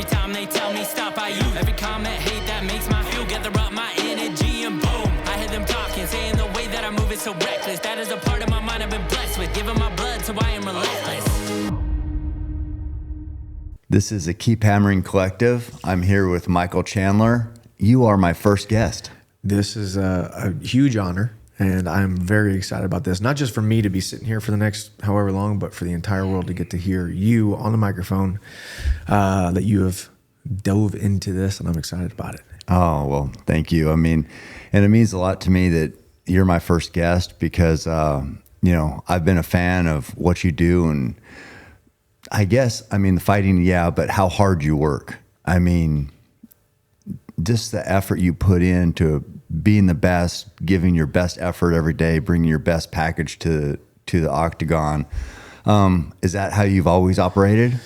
Every time they tell me stop, I use every comment, hate that makes my fuel. Gather up my energy and boom, I hear them talking, saying the way that I move is so reckless. That is a part of my mind I've been blessed with, giving my blood, so I am relentless. This is a Keep Hammering Collective. I'm here with Michael Chandler. You are my first guest. This is a huge honor, and I'm very excited about this. Not just for me to be sitting here for the next however long, but for the entire world to get to hear you on the microphone, that you have dove into this, and I'm excited about it. Oh, well, thank you. I mean, and it means a lot to me that you're my first guest because, I've been a fan of what you do, and I guess, the fighting, yeah, but how hard you work. I mean, just the effort you put into being the best, giving your best effort every day, bringing your best package to the octagon. Is that how you've always operated?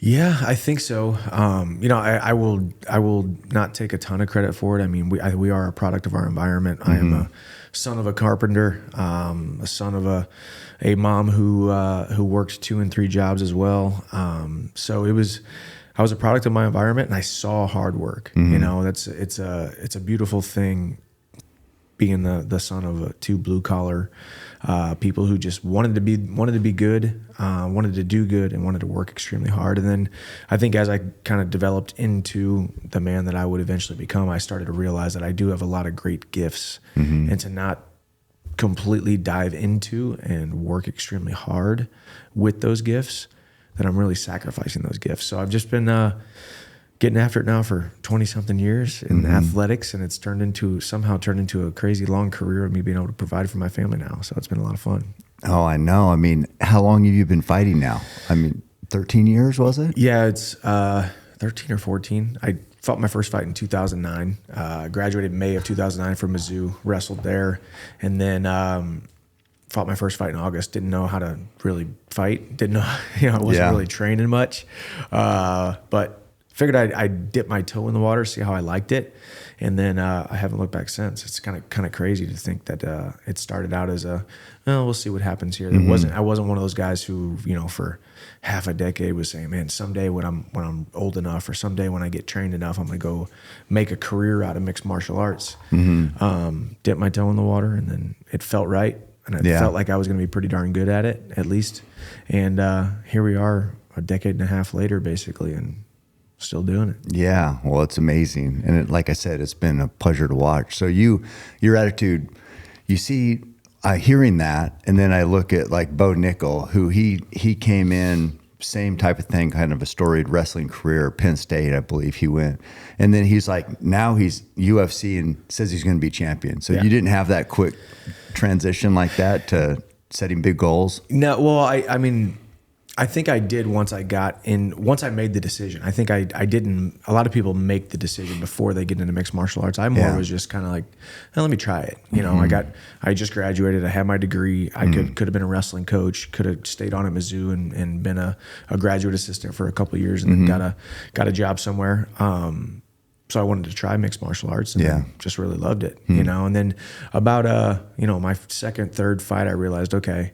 Yeah, I think so. I will not take a ton of credit for it. I mean, we are a product of our environment. Mm-hmm. I am a son of a carpenter, a son of a mom who worked 2 and 3 jobs as well. So I was a product of my environment, and I saw hard work. Mm-hmm. It's a beautiful thing being the son of 2 blue collar people who just wanted to be good, wanted to do good, and wanted to work extremely hard. And then I think as I kind of developed into the man that I would eventually become, I started to realize that I do have a lot of great gifts, mm-hmm. and to not completely dive into and work extremely hard with those gifts, that I'm really sacrificing those gifts. So I've just been getting after it now for 20-something years in mm-hmm. athletics, and it's somehow turned into a crazy long career of me being able to provide for my family now. So it's been a lot of fun. Oh, I know. How long have you been fighting now? 13 years, was it? Yeah, it's 13 or 14. I fought my first fight in 2009. Graduated May of 2009 from Mizzou, wrestled there, and then fought my first fight in August. Didn't know how to really fight. Didn't know, I wasn't really training much, but figured I'd dip my toe in the water, see how I liked it, and then I haven't looked back since. It's kind of crazy to think that it started out as we'll see what happens here. Mm-hmm. I wasn't one of those guys who for half a decade was saying, man, someday when I'm old enough, or someday when I get trained enough, I'm gonna go make a career out of mixed martial arts. Mm-hmm. Dip my toe in the water, and then it felt right, and I felt like I was gonna be pretty darn good at it, at least. And here we are, a decade and a half later, basically, and still doing it. Yeah, well, it's amazing, and like I said, it's been a pleasure to watch. So your attitude, you see, hearing that, and then I look at like Bo Nickel, who he came in, same type of thing, kind of a storied wrestling career, Penn State, I believe he went, and then he's like, now he's UFC and says he's going to be champion. So you didn't have that quick transition like that to setting big goals? No, well, I think I did once I made the decision. I think I didn't. A lot of people make the decision before they get into mixed martial arts. I was just kind of like, let me try it. Mm-hmm. I just graduated. I had my degree. I could have been a wrestling coach. Could have stayed on at Mizzou and been a graduate assistant for a couple of years, and mm-hmm. then got a job somewhere. So I wanted to try mixed martial arts, and then just really loved it. Mm-hmm. And then about my second, third fight, I realized, okay,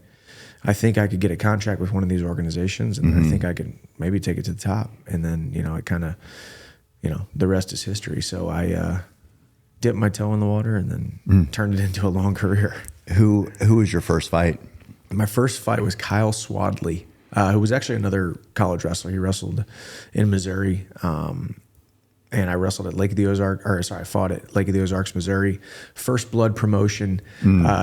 I think I could get a contract with one of these organizations, and mm-hmm. I think I could maybe take it to the top. And then, it kind of, the rest is history. So I dipped my toe in the water and then turned it into a long career. Who was your first fight? My first fight was Kyle Swadley, who was actually another college wrestler. He wrestled in Missouri. And I wrestled at I fought at Lake of the Ozarks, Missouri. First blood promotion.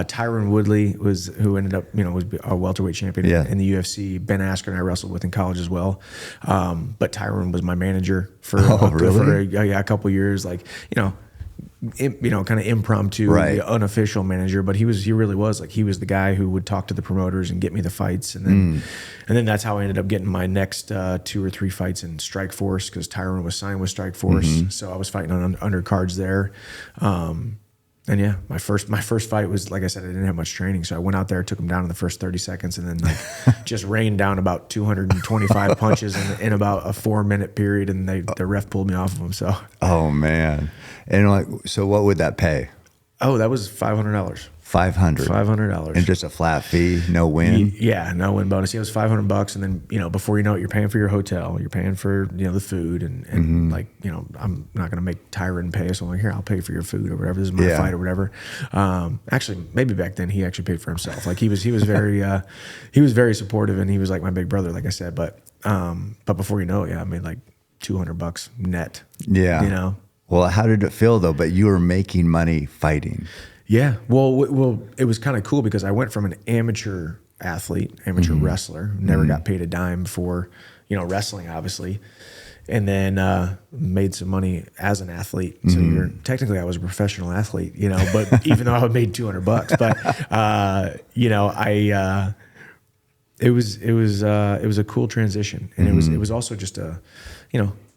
Tyrone Woodley who ended up, was a welterweight champion in the UFC. Ben Askren I wrestled with in college as well. But Tyrone was my manager for a couple of years, kind of impromptu, unofficial manager, but he really was he was the guy who would talk to the promoters and get me the fights, and then that's how I ended up getting my next 2 or 3 fights in Strikeforce, because Tyrone was signed with Strikeforce, mm-hmm. so I was fighting on undercards there. And yeah, my first fight was, like I said, I didn't have much training, so I went out there, took him down in the first 30 seconds, and then just rained down about 225 punches in about a 4-minute period, and the ref pulled me off of him. So. Oh man, and so what would that pay? Oh, that was $500. $500. And just a flat fee, no win. Yeah, no win bonus. It was $500, and then before you know it, you're paying for your hotel, you're paying for the food, and like I'm not gonna make Tyrone pay, so I'm like, here, I'll pay for your food or whatever. This is my fight or whatever. Actually, maybe back then he actually paid for himself. Like he was very he was very supportive, and he was like my big brother, like I said. But before you know it, I made like $200 net. Yeah, Well, how did it feel though? But you were making money fighting. Yeah. Well, it was kind of cool because I went from an amateur athlete, amateur wrestler, never got paid a dime for, wrestling, obviously, and then made some money as an athlete. So technically I was a professional athlete, but even though I made $200, but it was a cool transition, and it was also just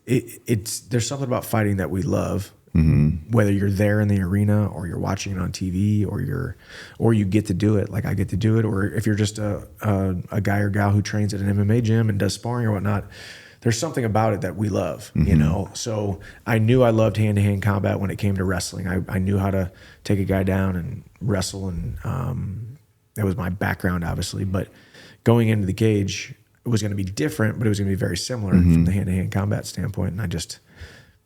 there's something about fighting that we love. Whether you're there in the arena or you're watching it on TV or you get to do it, like I get to do it, or if you're just a guy or gal who trains at an MMA gym and does sparring or whatnot, there's something about it that we love, So I knew I loved hand-to-hand combat when it came to wrestling. I knew how to take a guy down and wrestle, and that was my background, obviously. But going into the cage, it was going to be different, but it was going to be very similar from the hand-to-hand combat standpoint, and I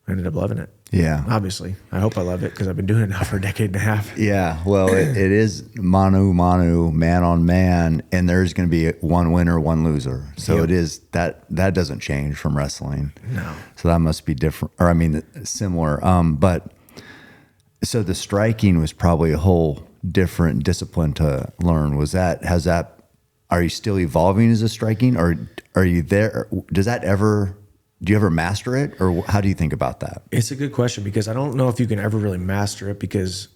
ended up loving it. Yeah. Obviously. I hope I love it because I've been doing it now for a decade and a half. Yeah. Well, it is manu, man on man, and there's going to be one winner, one loser. So it is that doesn't change from wrestling. No. So that must be different, or similar. But so the striking was probably a whole different discipline to learn. Are you still evolving as a striking, or are you there? Do you ever master it, or how do you think about that? It's a good question because I don't know if you can ever really master it because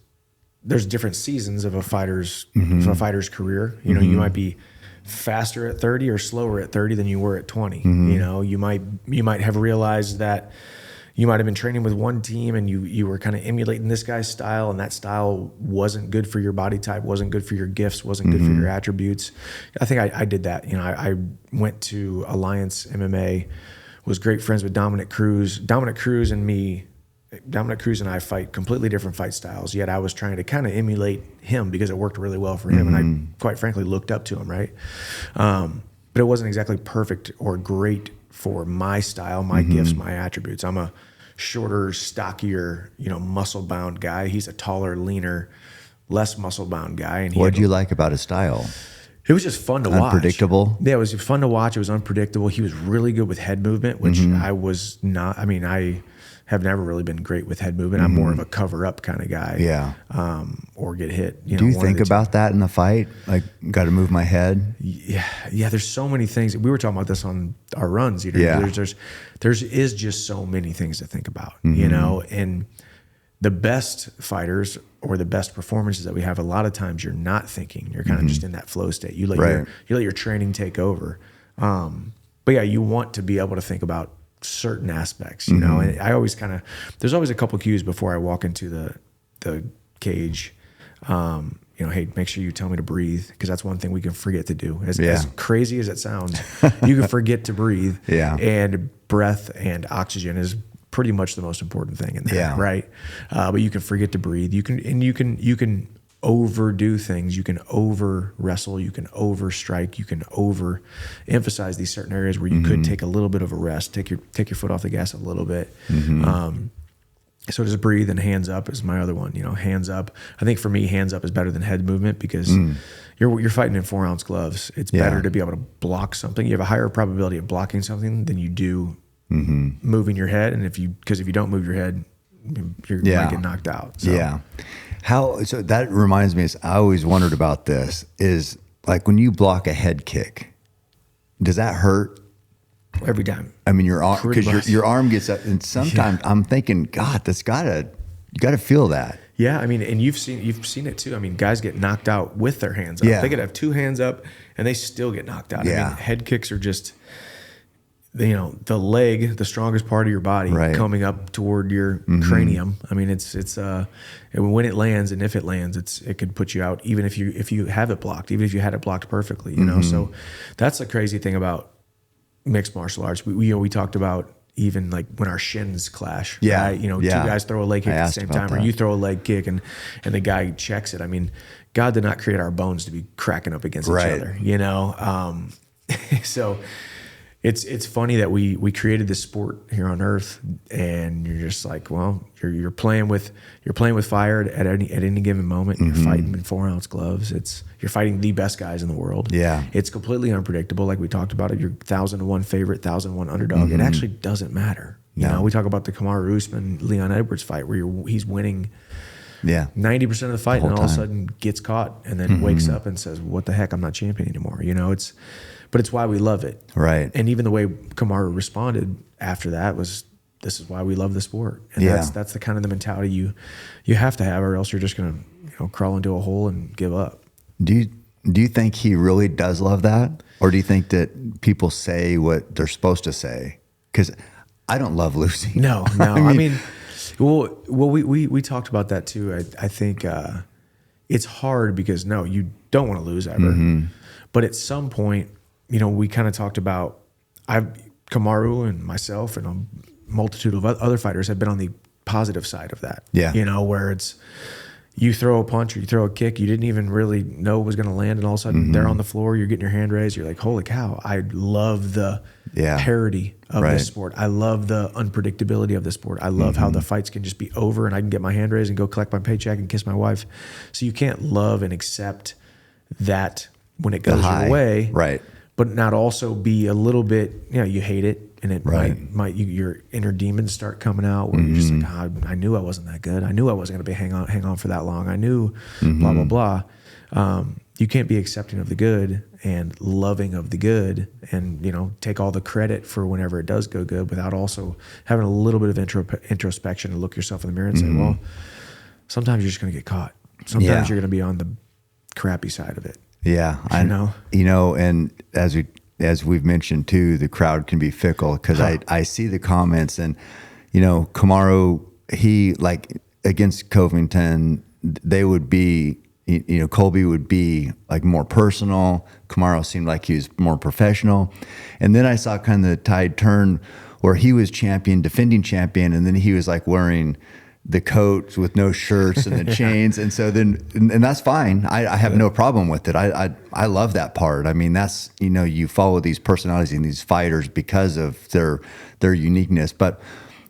there's different seasons of a fighter's career. You might be faster at 30 or slower at 30 than you were at 20. You might have realized that you might have been training with one team and you were kind of emulating this guy's style, and that style wasn't good for your body type, wasn't good for your gifts, wasn't good for your attributes. I think I did that. I went to Alliance MMA. Was great friends with Dominic Cruz. Dominic Cruz and I fight completely different fight styles, yet I was trying to kind of emulate him because it worked really well for him, and I quite frankly looked up to him, right? But it wasn't exactly perfect or great for my style, my gifts, my attributes. I'm a shorter, stockier, muscle-bound guy. He's a taller, leaner, less muscle-bound guy. And what did you like about his style? It was just fun to watch. Unpredictable? Yeah, it was fun to watch. It was unpredictable. He was really good with head movement, which I was not. I have never really been great with head movement. I'm more of a cover-up kind of guy. Yeah. Or get hit. Do you think about that in the fight? Like, got to move my head? Yeah. There's so many things. We were talking about this on our runs. Yeah. There is just so many things to think about, and the best fighters or the best performances that we have, a lot of times you're not thinking. You're kind of just in that flow state. You let your training take over. But yeah, you want to be able to think about certain aspects, And I always there's always a couple cues before I walk into the cage. Hey, make sure you tell me to breathe, because that's one thing we can forget to do. As crazy as it sounds, you can forget to breathe. Yeah. And breath and oxygen is pretty much the most important thing in there, right? But you can forget to breathe. You can overdo things. You can over wrestle. You can over strike. You can over emphasize these certain areas where you could take a little bit of a rest. Take your foot off the gas a little bit. So just breathe, and hands up is my other one. Hands up. I think for me, hands up is better than head movement because you're fighting in 4-ounce gloves. It's better to be able to block something. You have a higher probability of blocking something than you do moving your head, and because if you don't move your head, you might get knocked out. So. Yeah. So that reminds me, I always wondered about this, is like when you block a head kick, does that hurt? Every time. I mean, your arm, because your arm gets up, and sometimes I'm thinking, God, you got to feel that. Yeah, I mean, and you've seen it too. I mean, guys get knocked out with their hands up. They could have two hands up and they still get knocked out. I mean, head kicks are just, the leg, the strongest part of your body, coming up toward your cranium. I mean, it's when it lands, and if it lands, it could put you out, even if you have it blocked, even if you had it blocked perfectly. So that's the crazy thing about mixed martial arts. We talked about even like when our shins clash, Yeah. right? You know, Yeah. two guys throw a leg kick I at the asked same about time, or that. you throw a leg kick and the guy checks it. I mean, God did not create our bones to be cracking up against each Right. other, you know? So it's funny that we created this sport here on earth, and you're just like, well, you're playing with fire at any given moment. You're fighting in 4-ounce gloves. You're fighting the best guys in the world. Yeah. It's completely unpredictable. Like we talked about it, your 1,001 favorite, 1,001 underdog. It actually doesn't matter. You know, we talk about the Kamaru Usman Leon Edwards fight where he's winning Yeah. 90% of the fight, The and whole all of a time. sudden gets caught and then wakes up and says, what the heck, I'm not champion anymore. You know, but it's why we love it. Right. And even the way Kamaru responded after that was, this is why we love the sport. And Yeah. that's the kind of the mentality you have to have, or else you're just going to crawl into a hole and give up. Do you think he really does love that? Or do you think that people say what they're supposed to say? Because I don't love losing. No. I mean, well, we talked about that too. I think it's hard because you don't want to lose ever. But at some point, you know, we kind of talked about Kamaru and myself and a multitude of other fighters have been on the positive side of that. Yeah. You know, where it's you throw a punch or you throw a kick, you didn't even really know it was going to land, and all of a sudden they're on the floor, you're getting your hand raised, you're like, holy cow, I love the parity of this sport. I love the unpredictability of this sport. I love how the fights can just be over and I can get my hand raised and go collect my paycheck and kiss my wife. So you can't love and accept that when it goes your way. Right. But not also be a little bit, you hate it, and it might your inner demons start coming out where you're just like, I knew I wasn't that good. I knew I wasn't going to hang on for that long. I knew blah, blah, blah. You can't be accepting of the good and loving of the good and, take all the credit for whenever it does go good without also having a little bit of introspection and look yourself in the mirror and say, well, sometimes you're just going to get caught. Sometimes you're going to be on the crappy side of it. Yeah, I know. And as we've mentioned too, the crowd can be fickle because I see the comments and, Kamaru, he like against Covington, they would be, Colby would be like more personal. Kamaru seemed like he was more professional. And then I saw kind of the tide turn where he was defending champion, and then he was like wearing the coats with no shirts and the chains. And so then, and that's fine. I have no problem with it. I love that part. I mean, that's, you follow these personalities and these fighters because of their uniqueness. But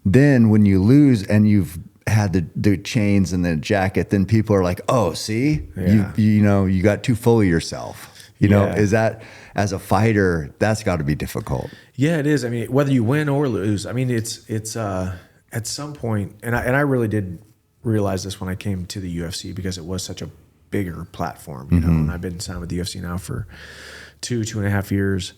then when you lose and you've had the chains and the jacket, then people are like, oh, see, you got too full of yourself. Is that, as a fighter, that's got to be difficult. Yeah, it is. I mean, whether you win or lose, I mean, it's at some point, and I really did realize this when I came to the UFC because it was such a bigger platform, and I've been signed with the UFC now for 2.5 years.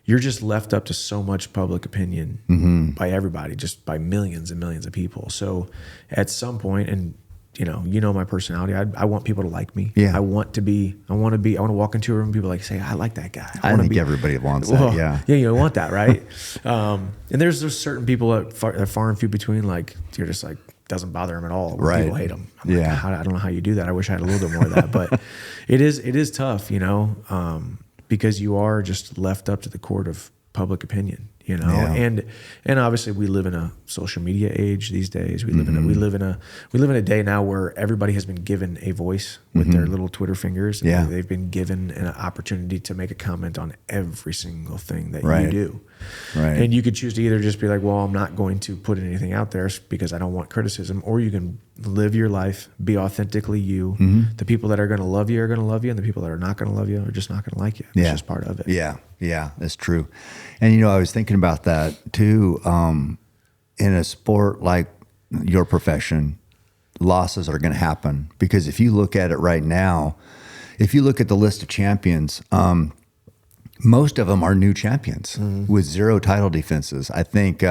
You're just left up to so much public opinion by everybody, just by millions and millions of people. So at some point, and my personality, I want people to like me. Yeah. I want to walk into a room and people like say, I like that guy. I think everybody wants that. Yeah. Yeah. You want that. Right. And there's certain people that are far and few between, like, you're just like, doesn't bother them at all. Right. People hate them. I'm like, I don't know how you do that. I wish I had a little bit more of that, but it is tough, because you are just left up to the court of public opinion, and obviously we live in a social media age these days. We live in a day now where everybody has been given a voice with their little Twitter fingers. Yeah. They've been given an opportunity to make a comment on every single thing that you do. Right. And you could choose to either just be like, well, I'm not going to put anything out there because I don't want criticism, or you can live your life, be authentically you. The people that are going to love you are going to love you, and the people that are not going to love you are just not going to like you. It's just part of it. Yeah, that's true. And, I was thinking about that too. In a sport like your profession, losses are going to happen because if you look at it right now, if you look at the list of champions, most of them are new champions with 0 title defenses. I think,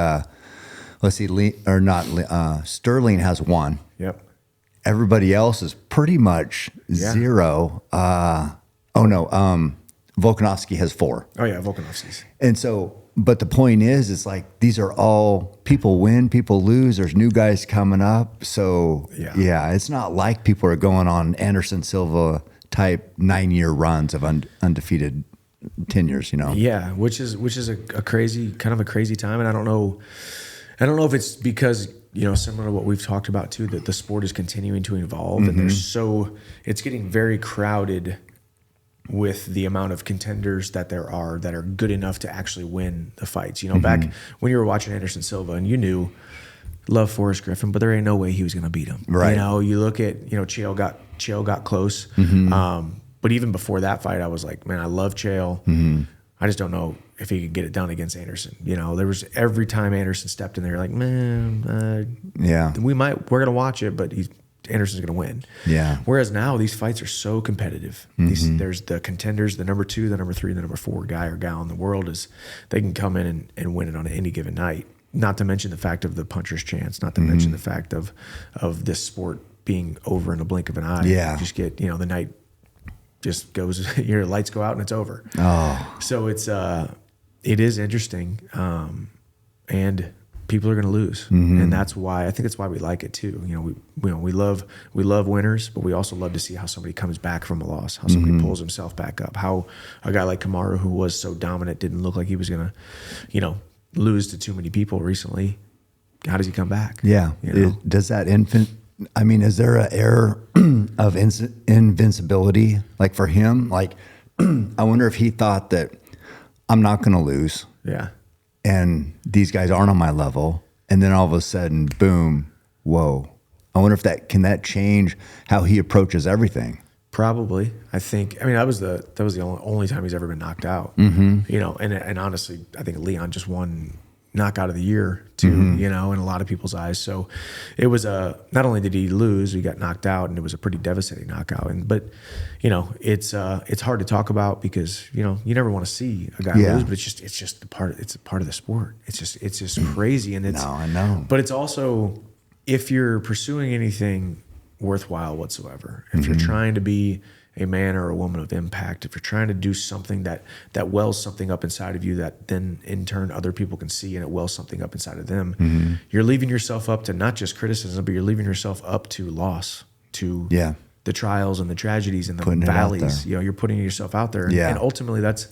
Sterling has 1. Yep. Everybody else is pretty much 0. Volkanovski has 4. Oh yeah, Volkanovski's. And so, but the point is, it's like these are all people win, people lose. There's new guys coming up. So it's not like people are going on Anderson Silva type 9-year runs of undefeated tenures, you know? Yeah. Which is a crazy, kind of a crazy time. And I don't know if it's because, you know, similar to what we've talked about too, that the sport is continuing to evolve and it's getting very crowded with the amount of contenders that there are that are good enough to actually win the fights. You know, back when you were watching Anderson Silva and you knew, love Forrest Griffin, but there ain't no way he was going to beat him. Right. You know, you look at, you know, Chael got close. But even before that fight, I was like, man, I love Chael. I just don't know if he could get it done against Anderson. You know, there was every time Anderson stepped in there, like, man, we're going to watch it, but Anderson's going to win. Yeah. Whereas now these fights are so competitive. There's the contenders, the number 2, the number 3, the number 4 guy or gal in the world they can come in and win it on any given night. Not to mention the fact of the puncher's chance, not to mention the fact of this sport being over in a blink of an eye. Yeah. You just get, you know, the night just goes, your lights go out and it's over. Oh. So it is interesting. And people are going to lose. And that's why, I think that's why we like it too. You know, we love winners, but we also love to see how somebody comes back from a loss, how somebody pulls himself back up, how a guy like Kamaru, who was so dominant, didn't look like he was going to, you know, lose to too many people recently. How does he come back? Yeah. You know? Does that is there an air of invincibility like for him? Like, I wonder if he thought that I'm not going to lose. Yeah. And these guys aren't on my level. And then all of a sudden, boom, whoa. I wonder if that change how he approaches everything. Probably. I mean, that was the only time he's ever been knocked out. You know, and honestly, I think Leon just won knockout of the year too, you know, in a lot of people's eyes. So it was not only did he lose, he got knocked out, and it was a pretty devastating knockout. But you know, it's hard to talk about because, you know, you never want to see a guy lose, but it's just a part of the sport. It's just crazy. And no, I know. But it's also, if you're pursuing anything worthwhile whatsoever, if you're trying to be a man or a woman of impact, if you're trying to do something that wells something up inside of you that then in turn other people can see and it wells something up inside of them, you're leaving yourself up to not just criticism, but you're leaving yourself up to loss, to the trials and the tragedies and the valleys. You know, you're putting yourself out there. And ultimately that's,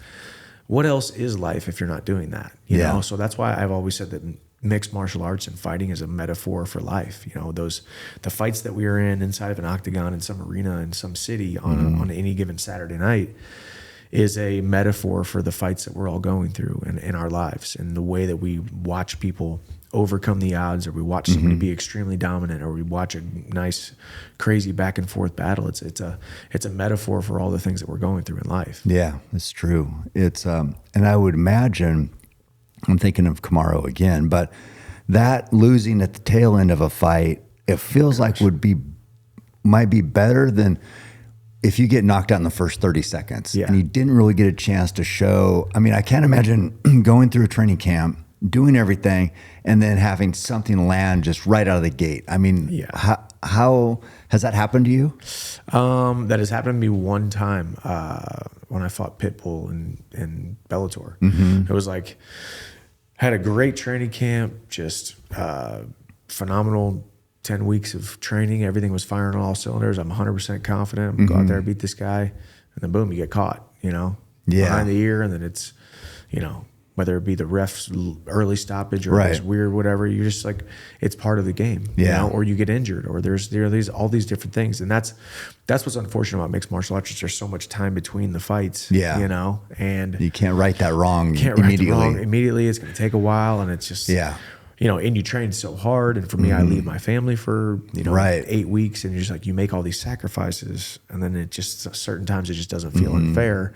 what else is life if you're not doing that? You know? So that's why I've always said that mixed martial arts and fighting is a metaphor for life. You know, the fights that we are in inside of an octagon in some arena in some city on any given Saturday night is a metaphor for the fights that we're all going through in our lives, and the way that we watch people overcome the odds, or we watch somebody be extremely dominant, or we watch a nice, crazy back and forth battle. It's a metaphor for all the things that we're going through in life. Yeah, it's true. It's and I would imagine, I'm thinking of Kamaru again, but that losing at the tail end of a fight, it feels like might be better than if you get knocked out in the first 30 seconds and you didn't really get a chance to show. I mean, I can't imagine going through a training camp, doing everything, and then having something land just right out of the gate. I mean, how has that happened to you? That has happened to me one time when I fought Pitbull in Bellator. It was like, had a great training camp, just phenomenal 10 weeks of training. Everything was firing on all cylinders. I'm 100% confident. I'm going to go out there, beat this guy. And then boom, you get caught, you know, behind the ear. And then it's, you know, whether it be the ref's early stoppage or this weird whatever, you're just like, it's part of the game, you know, or you get injured, or there are all these different things. And that's what's unfortunate about mixed martial arts. There's so much time between the fights, you know, and you can't right that wrong immediately. It's going to take a while, and it's just, you know, and you train so hard. And for me, I leave my family for, you know, 8 weeks, and you're just like, you make all these sacrifices, and then it just, certain times it just doesn't feel unfair.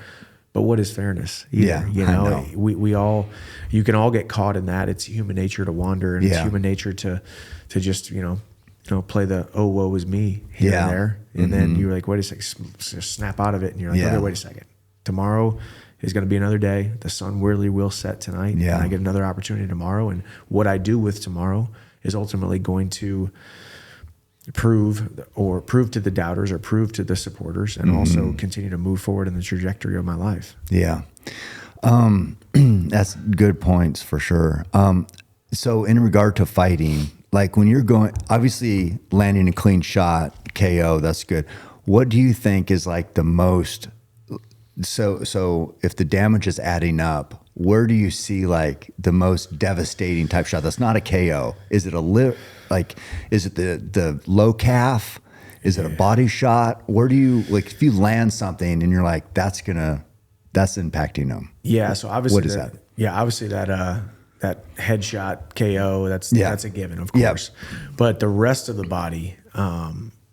But what is fairness? Either, you know, we all, you can all get caught in that. It's human nature to wander, and it's human nature to just, you know, play the, oh, woe is me here and there. And then you're like, wait a second, just snap out of it. And you're like, okay, wait a second. Tomorrow is going to be another day. The sun really will set tonight. And I get another opportunity tomorrow. And what I do with tomorrow is ultimately going to prove to the doubters, or prove to the supporters, and also continue to move forward in the trajectory of my life. Yeah. That's good points for sure. So in regard to fighting, like when you're going, obviously landing a clean shot, KO, that's good. What do you think is like the most So if the damage is adding up, where do you see like the most devastating type shot? That's not a KO. Is it is it the low calf? Is it a body shot? Where do you like if you land something and you're like that's impacting them? Yeah. So obviously, what is that? Yeah, obviously that headshot KO. That's a given, of course. Yep. But the rest of the body,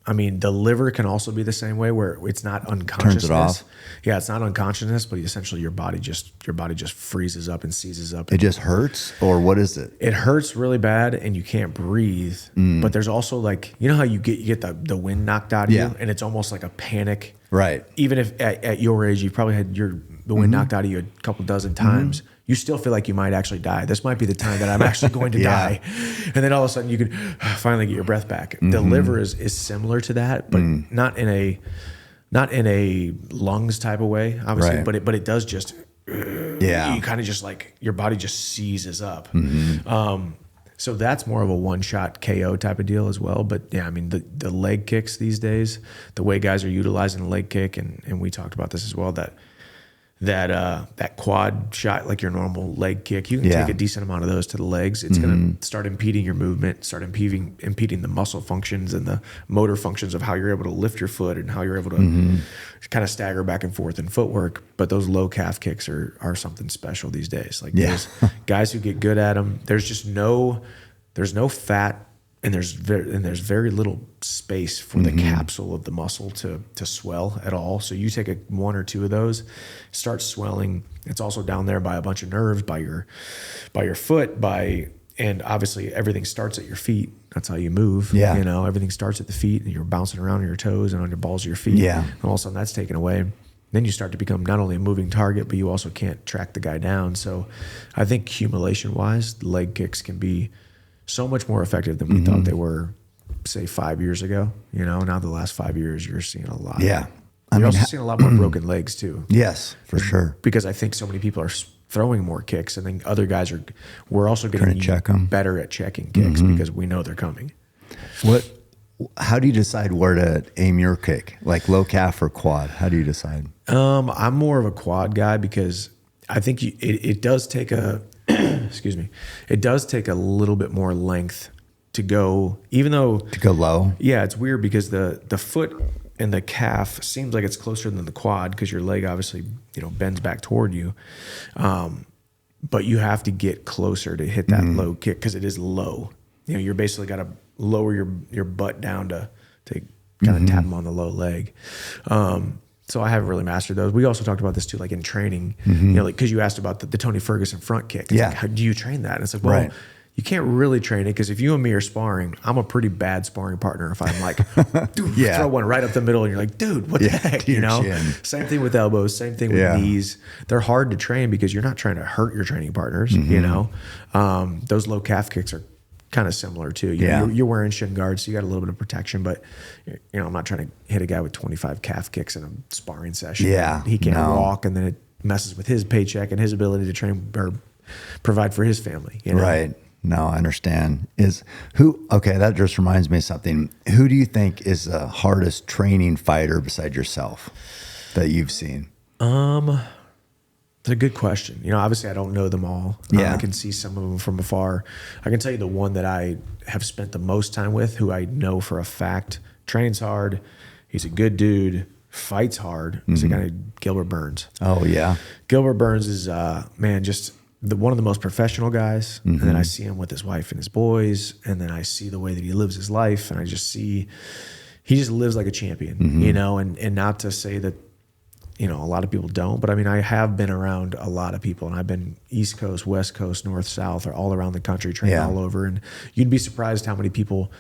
I mean, the liver can also be the same way, where it's not unconsciousness. Turns it off. Yeah, it's not unconsciousness, but essentially your body just freezes up and seizes up. It just hurts, or what is it? It hurts really bad, and you can't breathe. But there's also like, you know how you get the wind knocked out of you, and it's almost like a panic. Right. Even if at your age you've probably had the wind knocked out of you a couple dozen times. You still feel like you might actually die. This might be the time that I'm actually going to die. And then all of a sudden you can finally get your breath back. The liver is similar to that, but not in a lungs type of way, obviously, right. but it does just, you kind of just like your body just seizes up. So that's more of a one-shot KO type of deal as well. But yeah, I mean, the leg kicks these days, the way guys are utilizing the leg kick, and we talked about this as well, that quad shot, like your normal leg kick, you can take a decent amount of those to the legs. It's going to start impeding your movement, start impeding the muscle functions and the motor functions of how you're able to lift your foot and how you're able to kind of stagger back and forth in footwork. But those low calf kicks are something special these days. Like there's guys who get good at them. There's no fat. And there's very little space for the capsule of the muscle to swell at all. So you take one or two of those, start swelling. It's also down there by a bunch of nerves, by your foot, and obviously everything starts at your feet. That's how you move. Yeah. You know, everything starts at the feet, and you're bouncing around on your toes and on your balls of your feet. Yeah. And all of a sudden that's taken away. Then you start to become not only a moving target, but you also can't track the guy down. So I think accumulation-wise, leg kicks can be so much more effective than we thought they were, say, 5 years ago. You know, now the last 5 years, you're seeing a lot. Yeah. You're also seeing a lot more broken legs too. Yes, for sure. Because I think so many people are throwing more kicks, and then other guys we're also getting better at checking kicks because we know they're coming. How do you decide where to aim your kick? Like low calf or quad? How do you decide? I'm more of a quad guy because I think it does take a excuse me. It does take a little bit more length to go, even though to go low. Yeah, it's weird because the foot and the calf seems like it's closer than the quad because your leg obviously bends back toward you, but you have to get closer to hit that low kick because it is low. You're basically got to lower your butt down to kind of tap them on the low leg. So I haven't really mastered those. We also talked about this too, like in training, because you asked about the Tony Ferguson front kick. It's like, how do you train that? And it's like, well, you can't really train it because if you and me are sparring, I'm a pretty bad sparring partner. If I'm like, dude, throw one right up the middle and you're like, dude, what the heck? Same thing with elbows, same thing with knees. They're hard to train because you're not trying to hurt your training partners. Those low calf kicks are kind of similar too. You're wearing shin guards, so you got a little bit of protection, but I'm not trying to hit a guy with 25 calf kicks in a sparring session. Yeah. He can't walk, and then it messes with his paycheck and his ability to train or provide for his family. Right. No, I understand. Okay, that just reminds me of something. Who do you think is the hardest training fighter beside yourself that you've seen? It's a good question. Obviously I don't know them all. I can see some of them from afar. I can tell you the one that I have spent the most time with, who I know for a fact trains hard. He's a good dude, fights hard. He's a guy named Gilbert Burns. Oh yeah. Gilbert Burns is just one of the most professional guys. And then I see him with his wife and his boys, and then I see the way that he lives his life, and I just see he just lives like a champion, and not to say that a lot of people don't, but I mean, I have been around a lot of people, and I've been East Coast, West Coast, North, South, or all around the country, training all over. And you'd be surprised how many people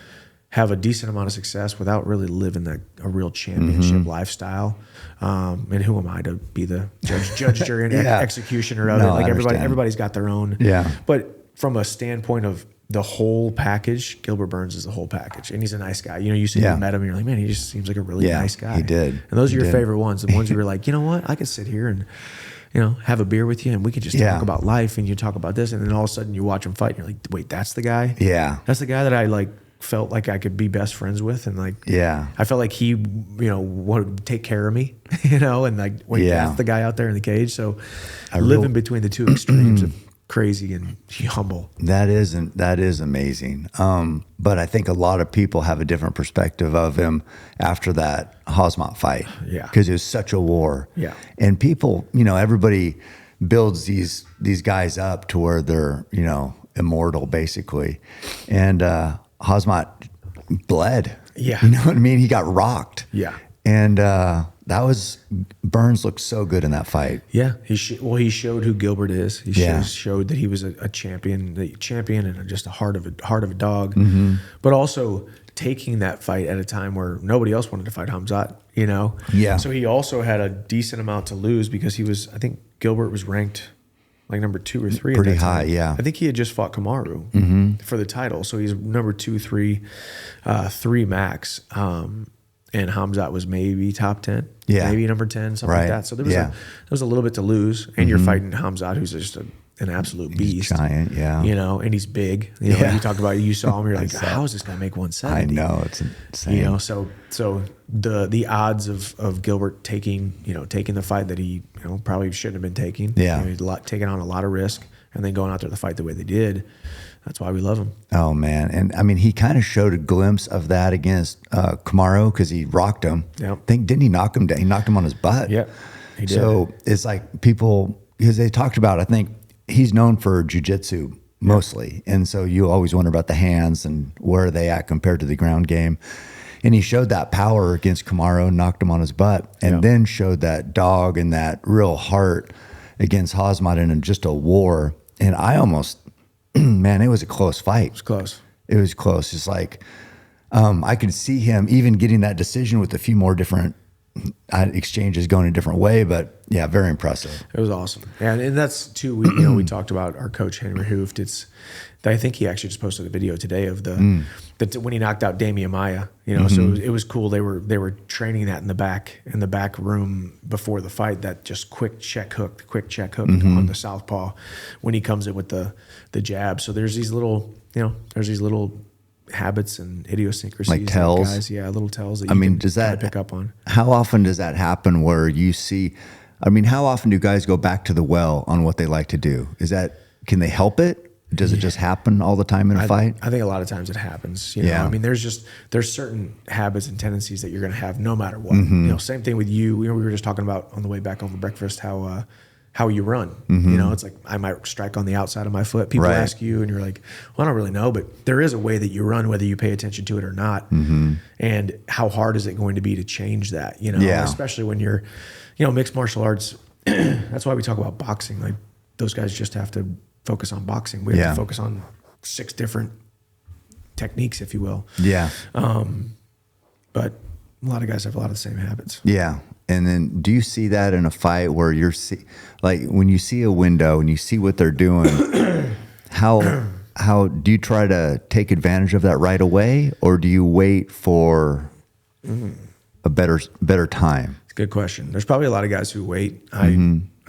have a decent amount of success without really living a real championship lifestyle. And who am I to be the judge, jury, and executioner of it? Like everybody's got their own. Yeah. But from a standpoint of the whole package, Gilbert Burns is the whole package, and he's a nice guy. You met him, and you're like, man, he just seems like a really nice guy. He did. And those are your favorite ones, the ones who are like, you know what, I could sit here and have a beer with you, and we could just talk about life, and you talk about this, and then all of a sudden you watch him fight, and you're like, wait, that's the guy? Yeah. That's the guy that I like felt like I could be best friends with, and like, Yeah. I felt like he, would take care of me, and like, that's the guy out there in the cage. So living between the two extremes of crazy and humble. That is amazing. But I think a lot of people have a different perspective of him after that Hosmat fight. Yeah. Because it was such a war. Yeah. And people, everybody builds these guys up to where they're, immortal basically. And Hosmat bled. Yeah. You know what I mean? He got rocked. Yeah. And Burns looked so good in that fight. Yeah, he showed who Gilbert is. He showed that he was a champion, and just a heart of a dog. But also taking that fight at a time where nobody else wanted to fight Hamzat. Yeah. So he also had a decent amount to lose because I think Gilbert was ranked like number 2 or 3. Pretty at that high, time. yeah. I think he had just fought Kamaru for the title, so he's number 2, 3 max. And Hamzat was maybe top 10, maybe number 10, something like that. So there was a little bit to lose, and you're fighting Hamzat, who's just an absolute beast, giant, and he's big. When you talk about it, you saw him, you're like, how is this guy make 170? I know, it's insane. So the odds of Gilbert taking the fight that he probably shouldn't have been taking, he's taking on a lot of risk, and then going out there to fight the way they did. That's why we love him. Oh, man. And, I mean, he kind of showed a glimpse of that against Kamaru because he rocked him. Yep. Didn't he knock him down? He knocked him on his butt. Yep, he did. So it's like people, because they talked about, I think he's known for jiu-jitsu mostly. And so you always wonder about the hands and where are they at compared to the ground game. And he showed that power against Kamaru, knocked him on his butt, and then showed that dog and that real heart against Hosmat in just a war. And I almost... Man, it was a close fight. It was close. It's like I could see him even getting that decision with a few more different exchanges going a different way. But yeah, very impressive. It was awesome. And that's too. We talked about our coach Henry Hooft. I think he actually just posted a video today of when he knocked out Damian Maya. So it was cool. They were training that in the back room before the fight. That just quick check hook on the southpaw when he comes in with the jab. So there's these little habits and idiosyncrasies, like tells, guys. Yeah, little tells that you can pick up on. How often does that happen? Where you see? I mean, how often do guys go back to the well on what they like to do? Can they help it? Does it just happen all the time in a fight? I think a lot of times it happens. I mean, there's certain habits and tendencies that you're going to have no matter what. Same thing with you. We were just talking about on the way back home for breakfast how you run. It's like I might strike on the outside of my foot. People ask you, and you're like, well, I don't really know, but there is a way that you run, whether you pay attention to it or not. And how hard is it going to be to change that? Especially when you're, mixed martial arts. That's why we talk about boxing. Like those guys just have to focus on boxing. We have to focus on 6 different techniques, if you will. Yeah. But a lot of guys have a lot of the same habits. Yeah. And then do you see that in a fight where when you see a window and you see what they're doing, how do you try to take advantage of that right away, or do you wait for a better time? It's a good question. There's probably a lot of guys who wait.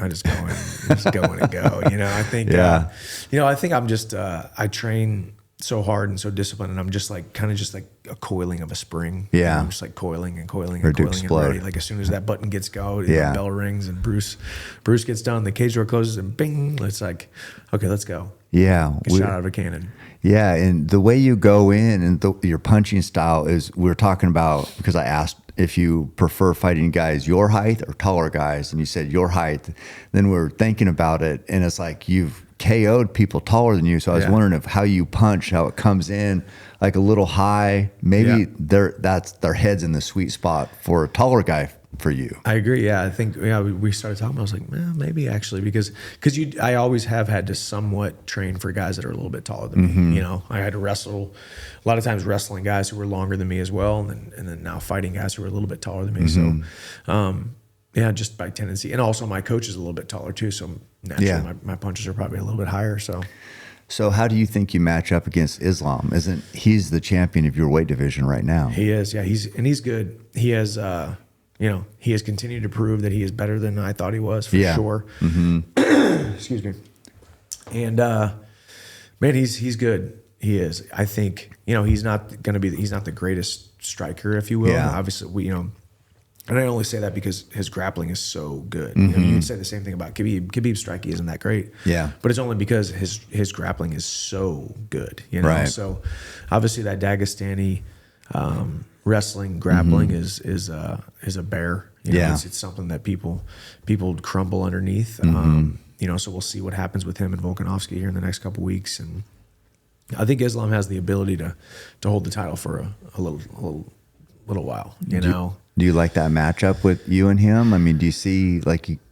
I just go in and go. I think I think I'm just I train so hard and so disciplined, and I'm just like a coiling of a spring. Yeah. I'm just like coiling and coiling or and coiling explode. and ready. Like as soon as that button gets go, the bell rings and Bruce gets done, the cage door closes and bing, it's like, okay, let's go. Yeah. Shot out of a cannon. Yeah, and the way you go in and your punching style is, we were talking about, because I asked if you prefer fighting guys your height or taller guys, and you said your height. Then we were thinking about it, and it's like you've KO'd people taller than you. So I was wondering if how you punch, how it comes in like a little high. Maybe their head's in the sweet spot for a taller guy for you. I agree. Yeah, I think we started talking. I was like, maybe actually, because I always have had to somewhat train for guys that are a little bit taller than me. I had to wrestle a lot of times, wrestling guys who were longer than me as well, and then now fighting guys who were a little bit taller than me. So, just by tendency, and also my coach is a little bit taller too. So naturally, my punches are probably a little bit higher. So how do you think you match up against Islam? He's the champion of your weight division right now? He is. Yeah, he's good. He has. He has continued to prove that he is better than I thought he was, for sure. Excuse me. And man, he's good. He is. I think, he's not the greatest striker, if you will. Yeah. Obviously, and I only say that because his grappling is so good. You'd say the same thing about Khabib. Khabib's striking isn't that great. Yeah. But it's only because his grappling is so good, Right. So obviously that Dagestani wrestling grappling is a bear. Yeah. It's something that people crumble underneath. So we'll see what happens with him and Volkanovski here in the next couple weeks. And I think Islam has the ability to hold the title for a little while, Do you like that matchup with you and him? I mean, do you see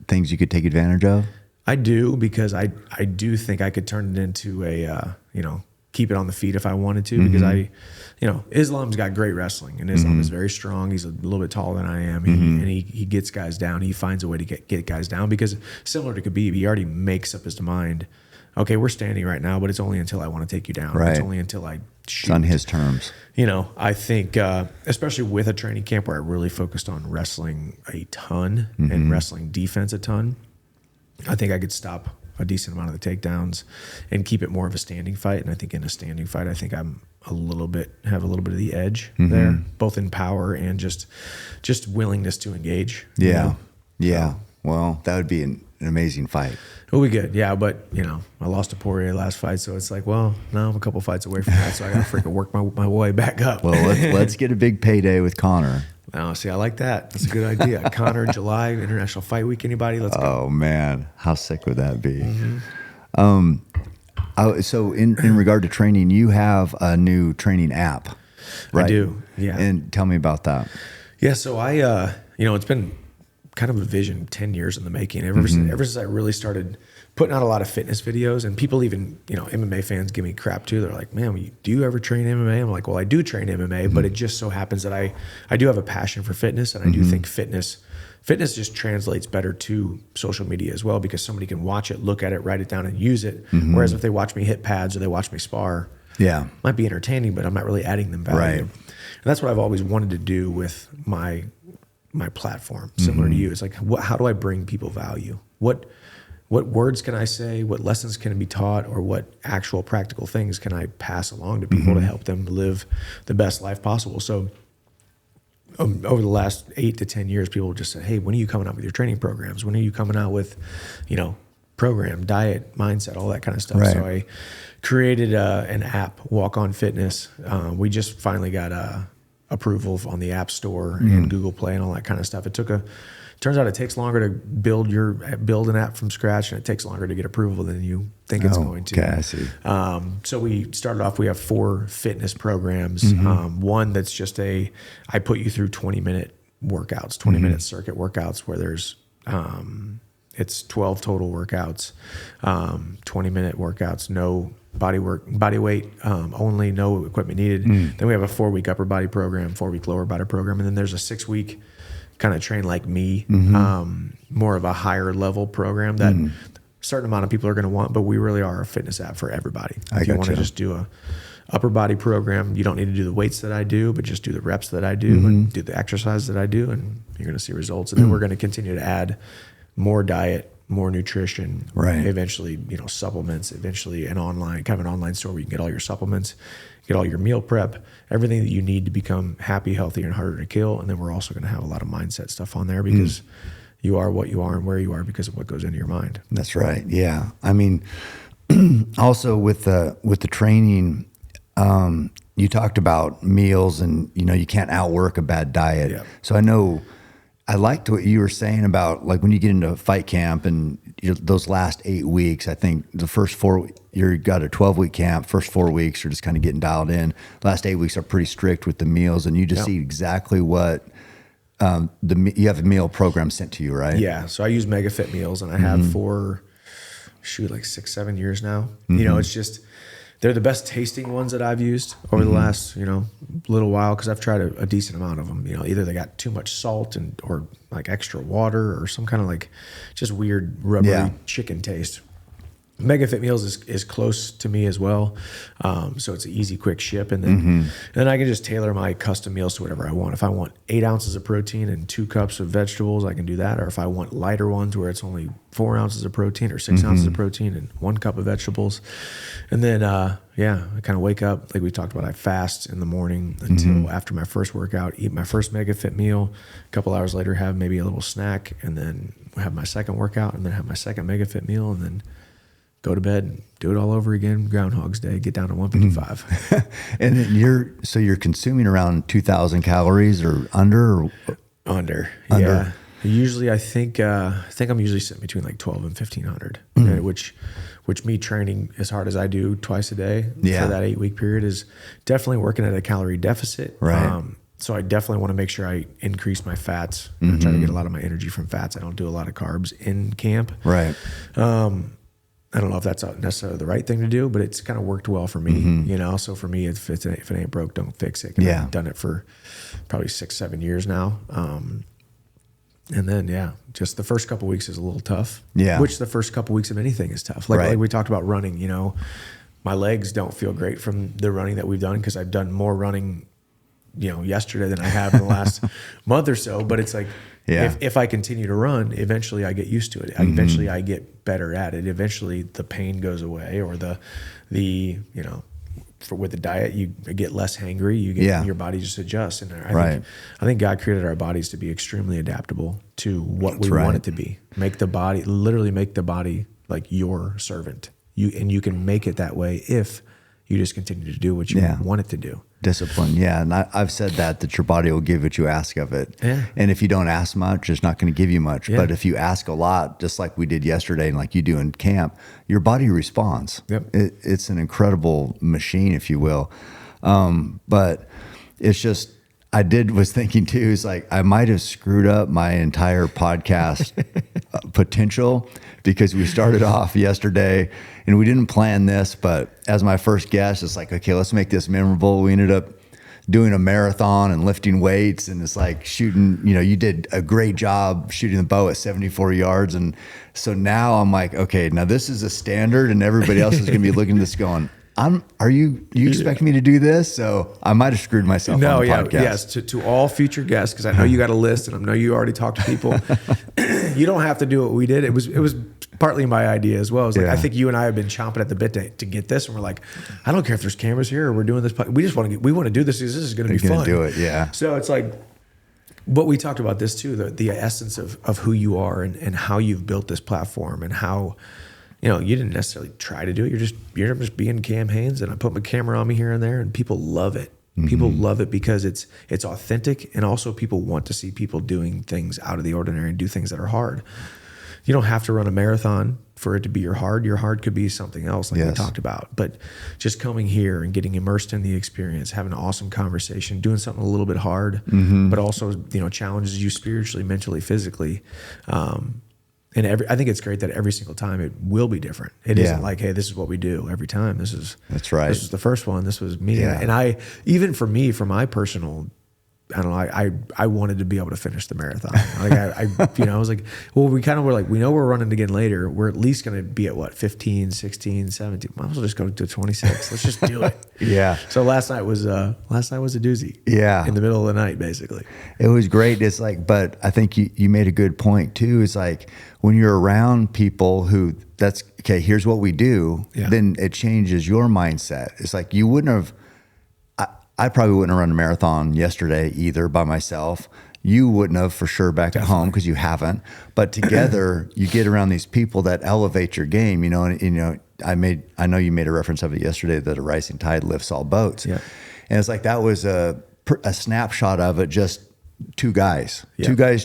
things you could take advantage of? I do, because I do think I could turn it into a, keep it on the feet if I wanted to, because Islam's got great wrestling, and Islam is very strong. He's a little bit taller than I am, and he gets guys down. He finds a way to get guys down, because similar to Khabib, he already makes up his mind. Okay, we're standing right now, but it's only until I want to take you down. Right. It's only until I shoot. It's on his terms. I think, especially with a training camp where I really focused on wrestling a ton and wrestling defense a ton, I think I could stop a decent amount of the takedowns and keep it more of a standing fight. And I think in a standing fight, I think I'm have a little bit of the edge there, both in power and just willingness to engage. Yeah. Yeah. Well, that would be an amazing fight. It'll be good. Yeah. But I lost to Poirier last fight. So it's like, well, now I'm a couple fights away from that. So I got to freaking work my way back up. Well, let's get a big payday with Connor. Oh, see, I like that. That's a good idea. Connor, July, International Fight Week. Anybody? Let's go. Oh man, how sick would that be? So in regard to training, you have a new training app, right? I do. Yeah. And tell me about that. Yeah. So I, it's been kind of a vision 10 years in the making. Ever since I really started putting out a lot of fitness videos, and people even, MMA fans give me crap too. They're like, man, do you ever train MMA? I'm like, well, I do train MMA, but it just so happens that I do have a passion for fitness, and I do think fitness just translates better to social media as well, because somebody can watch it, look at it, write it down, and use it. Whereas if they watch me hit pads or they watch me spar, it might be entertaining, but I'm not really adding them value. Right. And that's what I've always wanted to do with my platform, similar to you. It's like, how do I bring people value? What words can I say? What lessons can be taught? Or what actual practical things can I pass along to people to help them live the best life possible? So over the last 8 to 10 years, people just said, hey, when are you coming out with your training programs? When are you coming out with, program, diet, mindset, all that kind of stuff? Right. So I created an app, Walk On Fitness. We just finally got approval on the App Store and Google Play and all that kind of stuff. Turns out it takes longer to build an app from scratch, and it takes longer to get approval than you think it's going to. Okay, I see. So we started off, we have 4 fitness programs. One that's just I put you through 20-minute workouts, 20-minute circuit workouts, where there's, it's 12 total workouts, 20-minute workouts, no body weight only, no equipment needed. Then we have a 4-week upper body program, 4-week lower body program, and then there's a 6-week kind of train like me, more of a higher level program that a certain amount of people are going to want, but we really are a fitness app for everybody. If you want to just do a upper body program, you don't need to do the weights that I do, but just do the reps that I do and do the exercise that I do, and you're going to see results. And then we're going to continue to add more diet, more nutrition, eventually, supplements, eventually an online store where you can get all your supplements, get all your meal prep, everything that you need to become happy, healthy, and harder to kill. And then we're also going to have a lot of mindset stuff on there, because you are what you are and where you are because of what goes into your mind. That's right. Yeah. I mean, also with the training, you talked about meals, and you can't outwork a bad diet. Yeah. So I liked what you were saying about when you get into fight camp and those last 8 weeks. I think the first 4, you got a 12-week camp. First 4 weeks, you're just kind of getting dialed in. Last 8 weeks are pretty strict with the meals, and you just see exactly what you have a meal program sent to you, right? Yeah. So I use MegaFit meals, and I have for 6-7 years now. It's just, they're the best tasting ones that I've used over the last, little while, because I've tried a decent amount of them. Either they got too much salt or extra water, or some kind of just weird rubbery chicken taste. MegaFit Meals is close to me as well, so it's an easy, quick ship, and then I can just tailor my custom meals to whatever I want. If I want 8 ounces of protein and 2 cups of vegetables, I can do that. Or if I want lighter ones where it's only 4 ounces of protein or 6 ounces of protein and 1 cup of vegetables, and then I kind of wake up like we talked about. I fast in the morning until after my first workout, eat my first MegaFit meal. A couple hours later, have maybe a little snack, and then have my second workout, and then have my second MegaFit meal, and then go to bed and do it all over again. Groundhog's Day, get down to 155. And then you're consuming around 2,000 calories or under? Or? Under. Yeah. Usually I think I'm usually sitting between like 12 and 1,500, which me training as hard as I do twice a day for that 8-week period is definitely working at a calorie deficit. Right. So I definitely want to make sure I increase my fats. I try to get a lot of my energy from fats. I don't do a lot of carbs in camp. Right. I don't know if that's necessarily the right thing to do, but it's kind of worked well for me, you know? So for me, if it ain't broke, don't fix it. I've done it for probably 6-7 years now. And then, just the first couple of weeks is a little tough. Yeah. Which the first couple of weeks of anything is tough. Like we talked about running, you know, my legs don't feel great from the running that we've done because I've done more running, you know, yesterday than I have in the last month or so. But it's like, if I continue to run, eventually I get used to it. Eventually I get better at it. Eventually the pain goes away, or the you know, with the diet you get less hangry. You get your body just adjusts. And I think God created our bodies to be extremely adaptable to what we want it to be. Literally make the body like your servant. You can make it that way if you just continue to do what you want it to do. Discipline, and I've said that your body will give what you ask of it. And if you don't ask much, it's not going to give you much. But if you ask a lot, just like we did yesterday and like you do in camp, your body responds. It's an incredible machine, if you will. But it's just, was thinking too, is like I might have screwed up my entire podcast potential, because we started off yesterday and we didn't plan this, but as my first guest, it's like, okay, let's make this memorable. We ended up doing a marathon and lifting weights, and it's like shooting, you know, you did a great job shooting the bow at 74 yards. And so now I'm like, okay, now this is a standard and everybody else is going to be looking at this going, are you expect me to do this? So I might have screwed myself on the podcast. Yes, to all future guests, because I know you got a list and I know you already talked to people. You don't have to do what we did. It was partly my idea as well. It was like, I think you and I have been chomping at the bit to get this, and we're like, I don't care if there's cameras here or we're doing this. We just want to do this because this is going to be fun. Do it, yeah. So it's like, but we talked about this too, the essence of who you are and how you've built this platform, and how, you know, you didn't necessarily try to do it. You're just being Cam Hanes, and I put my camera on me here and there, and people love it. People love it because it's authentic, and also people want to see people doing things out of the ordinary and do things that are hard. You don't have to run a marathon for it to be your hard. Your hard could be something else, like we talked about. But just coming here and getting immersed in the experience, having an awesome conversation, doing something a little bit hard, but also, you know, challenges you spiritually, mentally, physically. And I think it's great that every single time it will be different. It isn't like, hey, this is what we do every time. That's right. This is the first one. This was me. And I, even for me, for my personal, I don't know, I wanted to be able to finish the marathon. Like I was like, well, we kind of were like, we know we're running again later. We're at least going to be at what, 15, 16, 17. Might as well just go to 26. Let's just do it. So last night was a doozy. In the middle of the night, basically. It was great. It's like, but I think you made a good point too. It's like when you're around people who that's okay, here's what we do, then it changes your mindset. It's like you wouldn't have, I probably wouldn't have run a marathon yesterday either by myself. You wouldn't have for sure back at home because you haven't. But together, you get around these people that elevate your game. You know, and you know, I know you made a reference of it yesterday that a rising tide lifts all boats. And it's like that was a snapshot of it. Just two guys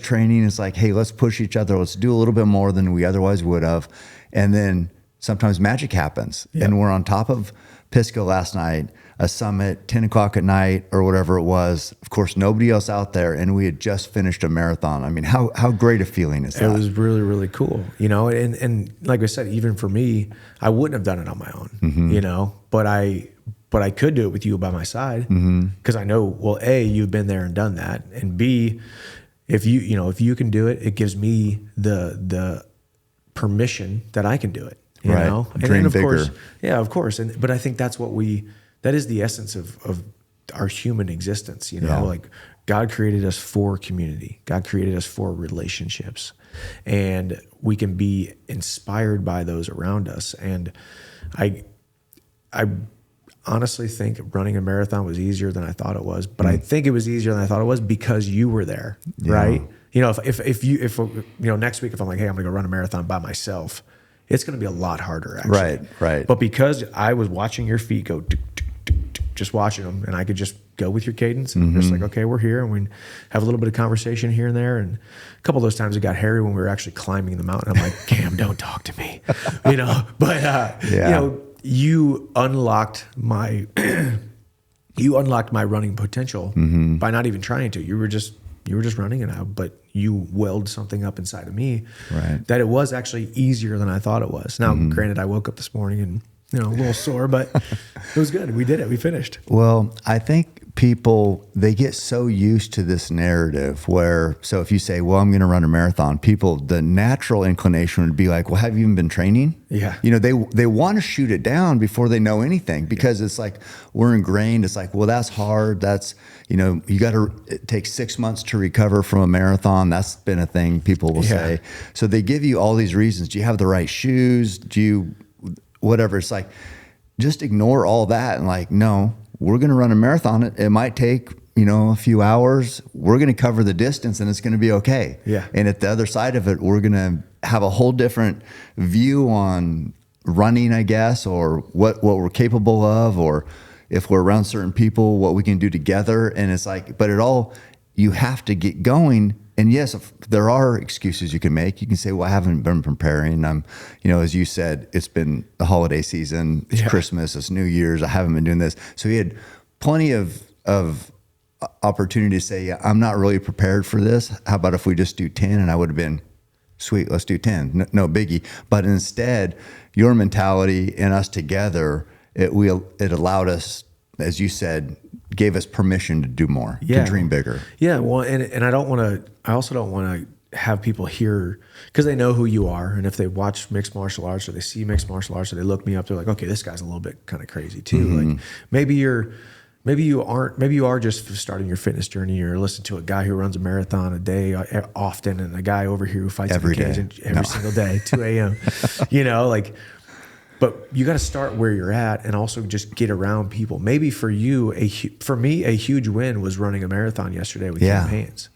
training. It's like, hey, let's push each other. Let's do a little bit more than we otherwise would have. And then sometimes magic happens, and we're on top of Pisgah last night, a summit, 10 o'clock at night or whatever it was. Of course, nobody else out there, and we had just finished a marathon. I mean, how great a feeling is that? It was really, really cool, you know. And like I said, even for me, I wouldn't have done it on my own, you know. But I could do it with you by my side because I know, well, A, you've been there and done that, and B, if you can do it, it gives me the permission that I can do it. you Right. know? Dream of bigger. course, yeah, of course. But I think that's that is the essence of our human existence, you know, Yeah. like God created us for community. God created us for relationships, and we can be inspired by those around us. And I honestly think running a marathon was easier than I thought it was, but I think it was easier than I thought it was because you were there, right? You know, if you know, next week, if I'm like, hey, I'm gonna go run a marathon by myself, it's gonna be a lot harder, actually. Right. But because I was watching your feet go, just watching them, and I could just go with your cadence, and just like, okay, we're here, and we have a little bit of conversation here and there. And a couple of those times it got hairy when we were actually climbing the mountain. I'm like, Cam, don't talk to me, you know. But you know, you unlocked my running potential by not even trying to. You were just running, but you welled something up inside of me that it was actually easier than I thought it was. Now, granted, I woke up this morning and, you know, a little sore, but it was good. We did it. We finished. Well, I think people, they get so used to this narrative where, so if you say, well, I'm going to run a marathon, people, the natural inclination would be like, well, have you even been training? Yeah. You know, they want to shoot it down before they know anything, because it's like, we're ingrained. It's like, well, that's hard. That's, you know, it takes 6 months to recover from a marathon. That's been a thing people will say. So they give you all these reasons. Do you have the right shoes? Do you, whatever. It's like, just ignore all that. And like, no, we're going to run a marathon. It might take, you know, a few hours. We're going to cover the distance and it's going to be okay. Yeah. And at the other side of it, we're going to have a whole different view on running, I guess, or what we're capable of, or if we're around certain people, what we can do together. And it's like, but you have to get going. And yes, there are excuses you can make. You can say, well, I haven't been preparing. I'm, you know, as you said, it's been the holiday season, it's Christmas, it's New Year's. I haven't been doing this. So he had plenty of opportunity to say, I'm not really prepared for this. How about if we just do 10? And I would have been, sweet, let's do 10. No biggie. But instead, your mentality and us together, it allowed us, as you said, gave us permission to do more, to dream bigger. Yeah. Well, and I also don't want to have people hear, because they know who you are. And if they watch mixed martial arts or they see mixed martial arts or they look me up, they're like, okay, this guy's a little bit kind of crazy too. Like maybe you are just starting your fitness journey. You're listening to a guy who runs a marathon a day often, and a guy over here who fights every single day, 2 a.m. You know, like, but you got to start where you're at and also just get around people. Maybe for you, for me, a huge win was running a marathon yesterday with campaigns,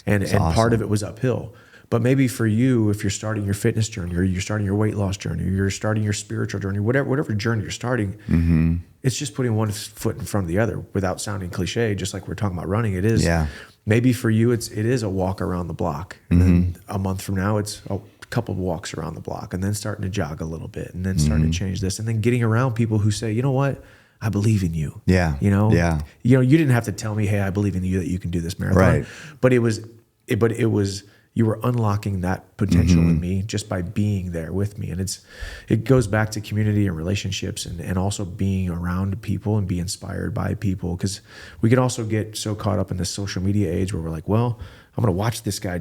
and awesome. Part of it was uphill. But maybe for you, if you're starting your fitness journey, or you're starting your weight loss journey, or you're starting your spiritual journey, whatever journey you're starting, it's just putting one foot in front of the other without sounding cliche. Just like we're talking about running, it is. Yeah. Maybe for you, it is a walk around the block, and then a month from now, it's a couple of walks around the block, and then starting to jog a little bit, and then starting to change this, and then getting around people who say, you know what, I believe in you. Yeah. You know. Yeah. You know, you didn't have to tell me, hey, I believe in you that you can do this marathon. Right. But it was. You were unlocking that potential in me just by being there with me. And it goes back to community and relationships, and also being around people and be inspired by people. Because we can also get so caught up in the social media age where we're like, well, I'm going to watch this guy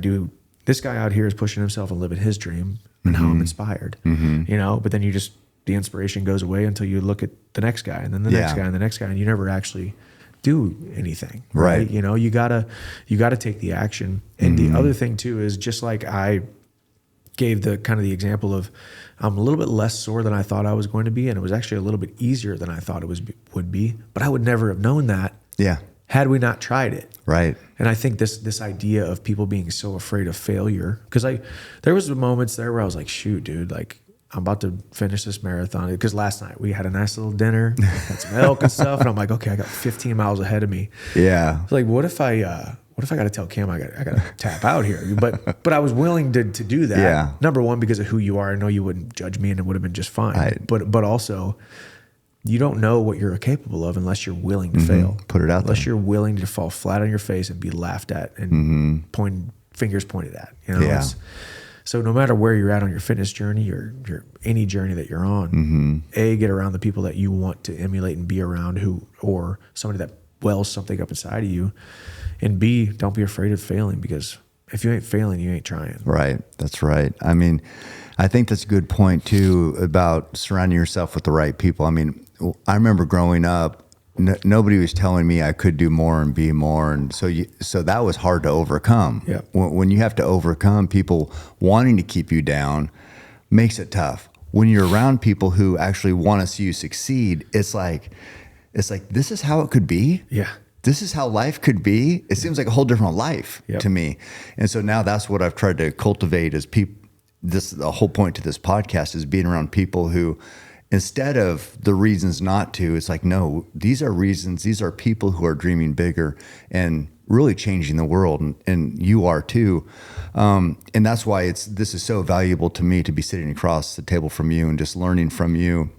out here is pushing himself and living his dream, and now I'm inspired, you know, but then the inspiration goes away until you look at the next guy, and then the next guy and the next guy, and you never actually do anything, right? You know, you gotta take the action. And the other thing too is, just like I gave the example of, I'm a little bit less sore than I thought I was going to be, and it was actually a little bit easier than I thought it would be, but I would never have known that had we not tried it. Right. And I think this idea of people being so afraid of failure, because there was moments there where I was like, shoot, dude, like, I'm about to finish this marathon, because last night we had a nice little dinner, had some milk and stuff, and I'm like, okay, I got 15 miles ahead of me. Yeah. It's like, what if I got to tell Cam I got to tap out here? But I was willing to do that. Yeah. Number one, because of who you are. I know you wouldn't judge me, and it would have been just fine. But also, you don't know what you're capable of unless you're willing to fail. Put it out there. Unless you're willing to fall flat on your face and be laughed at and fingers pointed at. You know. Yeah. So no matter where you're at on your fitness journey, or any journey that you're on, get around the people that you want to emulate and be around, or somebody that wells something up inside of you, and B, don't be afraid of failing, because if you ain't failing, you ain't trying. Right. That's right. I mean, I think that's a good point too about surrounding yourself with the right people. I mean, I remember growing up, nobody was telling me I could do more and be more, and so that was hard to overcome. Yeah. When you have to overcome people wanting to keep you down, makes it tough. When you're around people who actually want to see you succeed, it's like this is how it could be. Yeah. This is how life could be. It seems like a whole different life to me. And so now that's what I've tried to cultivate as people. The whole point to this podcast is being around people who, instead of the reasons not to, it's like, no, these are reasons. These are people who are dreaming bigger and really changing the world. And you are too. And that's why this is so valuable to me to be sitting across the table from you and just learning from you.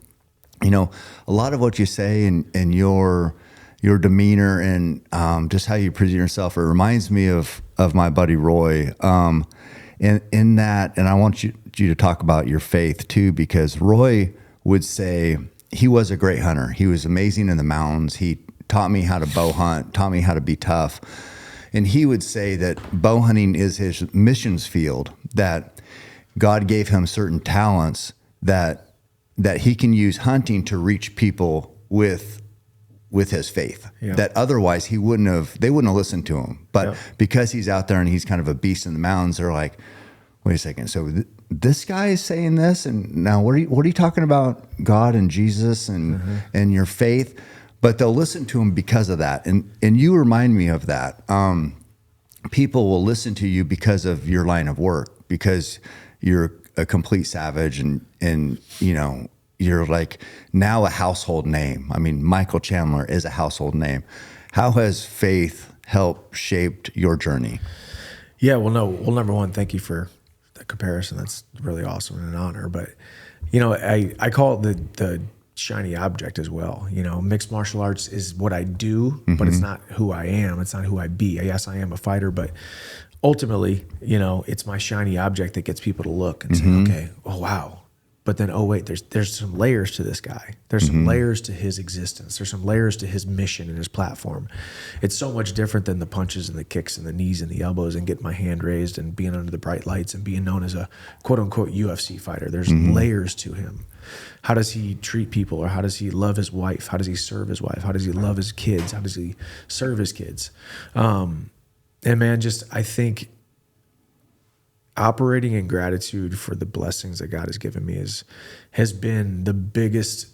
You know, a lot of what you say and your demeanor and just how you present yourself, it reminds me of my buddy Roy. In that, and I want you to talk about your faith too, because Roy would say he was a great hunter. He was amazing in the mountains. He taught me how to bow hunt, taught me how to be tough. And he would say that bow hunting is his missions field, that God gave him certain talents that he can use hunting to reach people with his faith, that otherwise they wouldn't have listened to him. But because he's out there and he's kind of a beast in the mountains, they're like, wait a second. So this guy is saying this, and now what are you talking about God and Jesus and your faith? But they'll listen to him because of that. And you remind me of that. People will listen to you because of your line of work, because you're a complete savage and you know, you're like now a household name. I mean, Michael Chandler is a household name. How has faith helped shaped your journey? Yeah, well, number one, thank you for the comparison. That's really awesome and an honor. But, you know, I call it the shiny object as well. You know, mixed martial arts is what I do, but it's not who I am. It's not who I be. Yes, I am a fighter, but ultimately, you know, it's my shiny object that gets people to look and say, okay, oh, wow. But then, oh, wait, there's some layers to this guy. There's some layers to his existence. There's some layers to his mission and his platform. It's so much different than the punches and the kicks and the knees and the elbows and getting my hand raised and being under the bright lights and being known as a quote-unquote UFC fighter. There's layers to him. How does he treat people, or how does he love his wife? How does he serve his wife? How does he love his kids? How does he serve his kids? And man, I think operating in gratitude for the blessings that God has given me has been the biggest.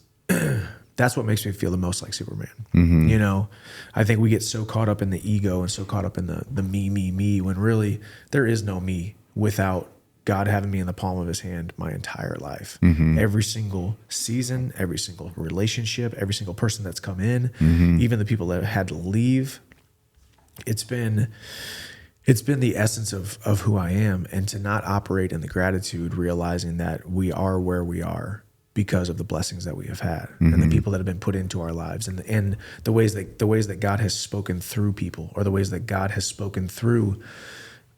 That's what makes me feel the most like Superman. You know, I think we get so caught up in the ego and so caught up in the me, when really there is no me without God having me in the palm of his hand my entire life. Every single season, every single relationship, every single person that's come in, even the people that have had to leave. It's been the essence of who I am, and to not operate in the gratitude, realizing that we are where we are because of the blessings that we have had and the people that have been put into our lives, and the ways that God has spoken through people, or the ways that God has spoken through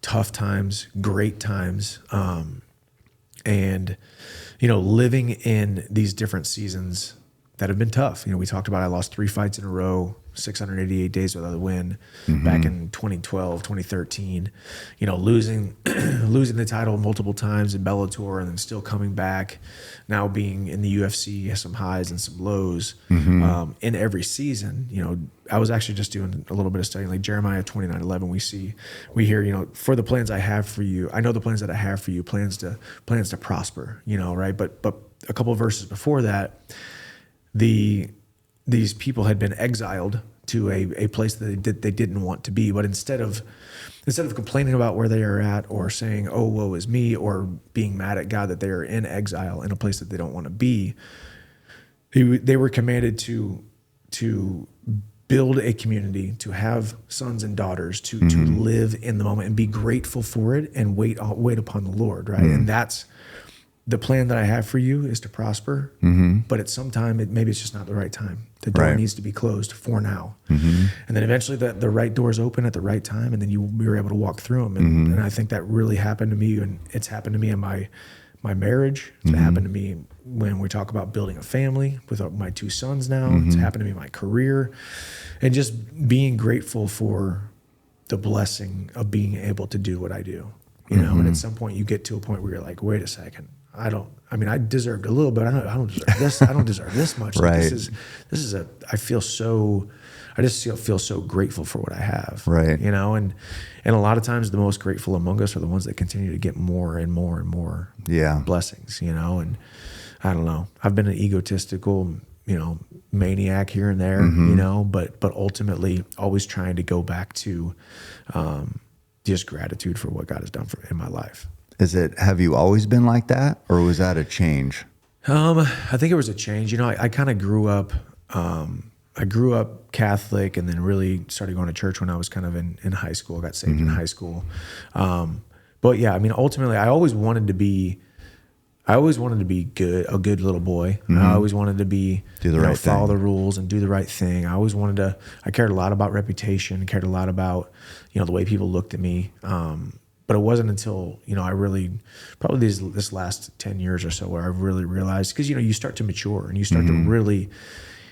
tough times, great times, and you know, living in these different seasons that have been tough. You know, we talked about I lost 3 fights in a row, 688 days without a win back in 2012, 2013, you know, losing the title multiple times in Bellator and then still coming back, now being in the UFC, has some highs and some lows in every season. You know, I was actually just doing a little bit of studying, like Jeremiah 29:11. We hear, you know, for the plans I have for you, I know the plans that I have for you, plans to prosper, you know, right? But a couple of verses before that, these people had been exiled to a place that they didn't want to be. But instead of complaining about where they are at, or saying, oh, woe is me, or being mad at God that they are in exile in a place that they don't want to be, they were commanded to build a community, to have sons and daughters, to live in the moment and be grateful for it and wait upon the Lord, right? And that's the plan that I have for you, is to prosper, but at some time, maybe it's just not the right time. The door needs to be closed for now. And then eventually the right doors open at the right time, and then we were able to walk through them. And I think that really happened to me, and it's happened to me in my marriage. It's happened to me when we talk about building a family with my 2 sons now. It's happened to me in my career, and just being grateful for the blessing of being able to do what I do, you know. And at some point you get to a point where you're like, wait a second, I deserved a little bit. I don't deserve this. I don't deserve this much. Like, Right. I feel so grateful for what I have. Right. You know, and a lot of times the most grateful among us are the ones that continue to get more and more and more blessings, you know. And I don't know, I've been an egotistical, you know, maniac here and there, you know, but ultimately always trying to go back to just gratitude for what God has done in my life. Have you always been like that, or was that a change? I think it was a change. You know, I kind of grew up, Catholic, and then really started going to church when I was kind of in high school. I got saved in high school. But yeah, I mean, ultimately I always wanted to be good, a good little boy. I always wanted to be, follow the rules and do the right thing. I cared a lot about reputation, cared a lot about, you know, the way people looked at me. But it wasn't until, you know, I really, probably this last 10 years or so, where I really realized, because, you know, you start to mature and you start to really,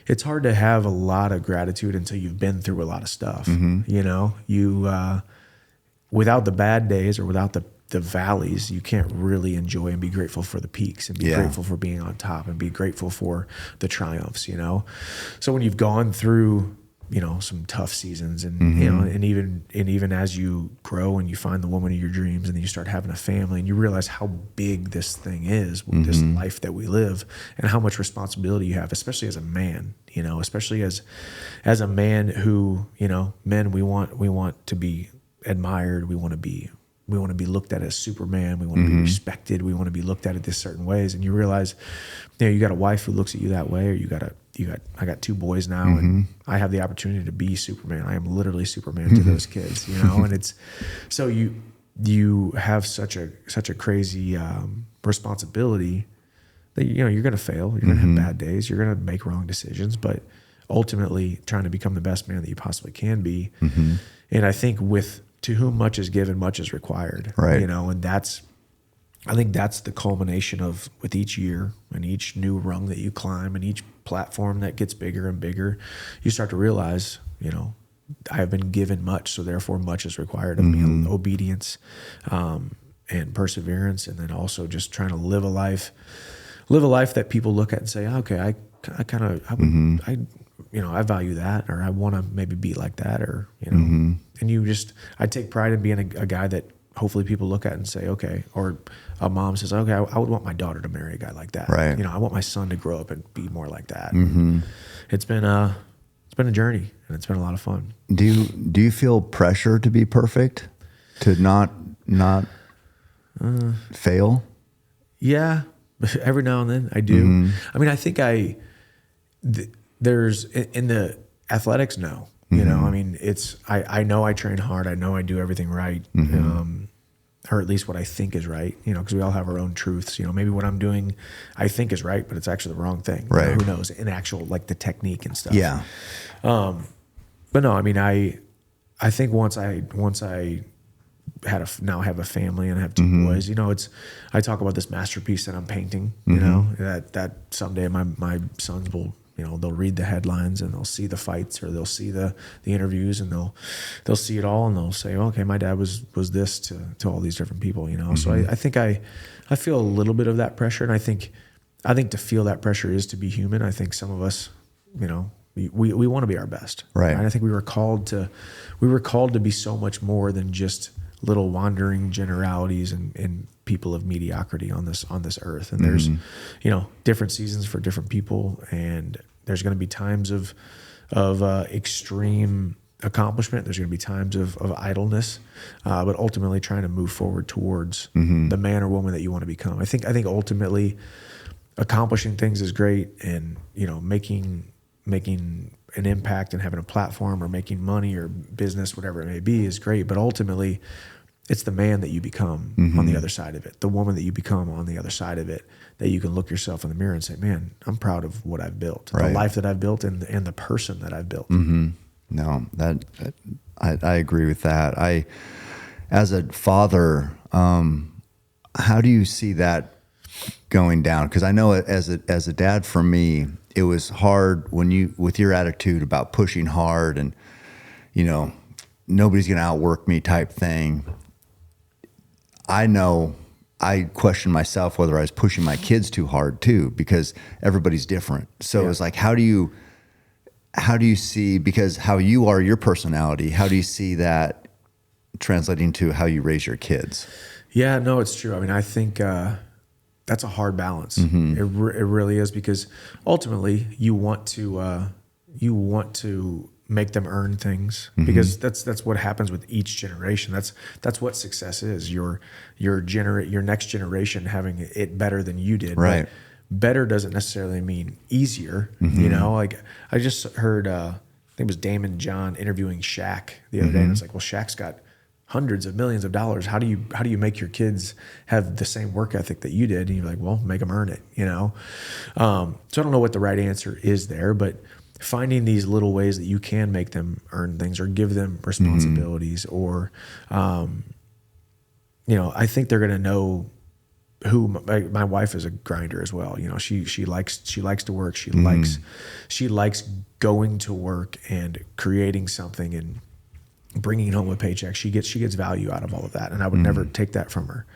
it's hard to have a lot of gratitude until you've been through a lot of stuff. You know, without the bad days or without the valleys, you can't really enjoy and be grateful for the peaks and be grateful for being on top and be grateful for the triumphs, you know? So when you've gone through, you know, some tough seasons and, you know, and even as you grow and you find the woman of your dreams and then you start having a family and you realize how big this thing is, this life that we live, and how much responsibility you have, especially as a man, you know, especially as a man who, you know, men, we want to be admired. We want to be looked at as Superman. We want to be respected. We want to be looked at this certain ways. And you realize, you know, you got a wife who looks at you that way, or I got two boys now, and I have the opportunity to be Superman. I am literally Superman to those kids, you know. And it's so you have such a crazy responsibility that, you know, you're going to fail. You're going to have bad days. You're going to make wrong decisions, but ultimately trying to become the best man that you possibly can be. And I think to whom much is given, much is required. Right. You know, and I think that's the culmination of, with each year and each new rung that you climb and each platform that gets bigger and bigger, you start to realize, you know, I have been given much, so therefore much is required of me. Obedience and perseverance, and then also just trying to live a life that people look at and say, okay, I value that, or I want to maybe be like that, or, you know, and I take pride in being a guy that hopefully people look at and say, okay, or a mom says, okay, I would want my daughter to marry a guy like that. Right. You know, I want my son to grow up and be more like that. It's been a journey, and it's been a lot of fun. Do you feel pressure to be perfect, to not fail? Yeah, every now and then I do. I mean, I think there's in the athletics, no. You know, I mean, I know I train hard. I know I do everything right, or at least what I think is right, you know, because we all have our own truths. You know, maybe what I'm doing I think is right, but it's actually the wrong thing. Right. You know, who knows? In actual, like, the technique and stuff. Yeah. But no, I mean, I think once I now have a family and I have two boys, you know, I talk about this masterpiece that I'm painting, you know, that someday my sons will, you know, they'll read the headlines and they'll see the fights, or they'll see the interviews, and they'll see it all, and they'll say, okay, my dad was this to all these different people, you know. So I think I feel a little bit of that pressure, and I think to feel that pressure is to be human. I think some of us, you know, we want to be our best, right? And I think we were called to be so much more than just little wandering generalities and people of mediocrity on this earth. And there's, you know, different seasons for different people, and there's going to be times of extreme accomplishment. There's going to be times of idleness, but ultimately trying to move forward towards the man or woman that you want to become. I think ultimately accomplishing things is great, and, you know, making an impact and having a platform or making money or business, whatever it may be, is great. But ultimately, it's the man that you become on the other side of it, the woman that you become on the other side of it, that you can look yourself in the mirror and say, man, I'm proud of what I've built, the life that I've built, and the person that I've built. No, I agree with that. As a father, how do you see that going down? Because I know as a dad, for me, it was hard with your attitude about pushing hard and, you know, nobody's going to outwork me type thing. I know I questioned myself whether I was pushing my kids too hard too, because everybody's different. So it's like, how do you see, because how you are, your personality, how do you see that translating to how you raise your kids? Yeah, no, it's true. I mean, I think that's a hard balance. It really is, because ultimately you want to make them earn things, because that's what happens with each generation. That's what success is. Your next generation having it better than you did. Right. But better doesn't necessarily mean easier. You know, like I just heard, I think it was Damon John interviewing Shaq the other day, and it's like, well, Shaq's got hundreds of millions of dollars. How do you make your kids have the same work ethic that you did? And you're like, well, make them earn it, you know? So I don't know what the right answer is there, but finding these little ways that you can make them earn things or give them responsibilities, or, you know, I think they're going to know who my wife is a grinder as well. You know, she likes to work. She likes going to work and creating something and bringing home a paycheck. She gets value out of all of that, and I would never take that from her.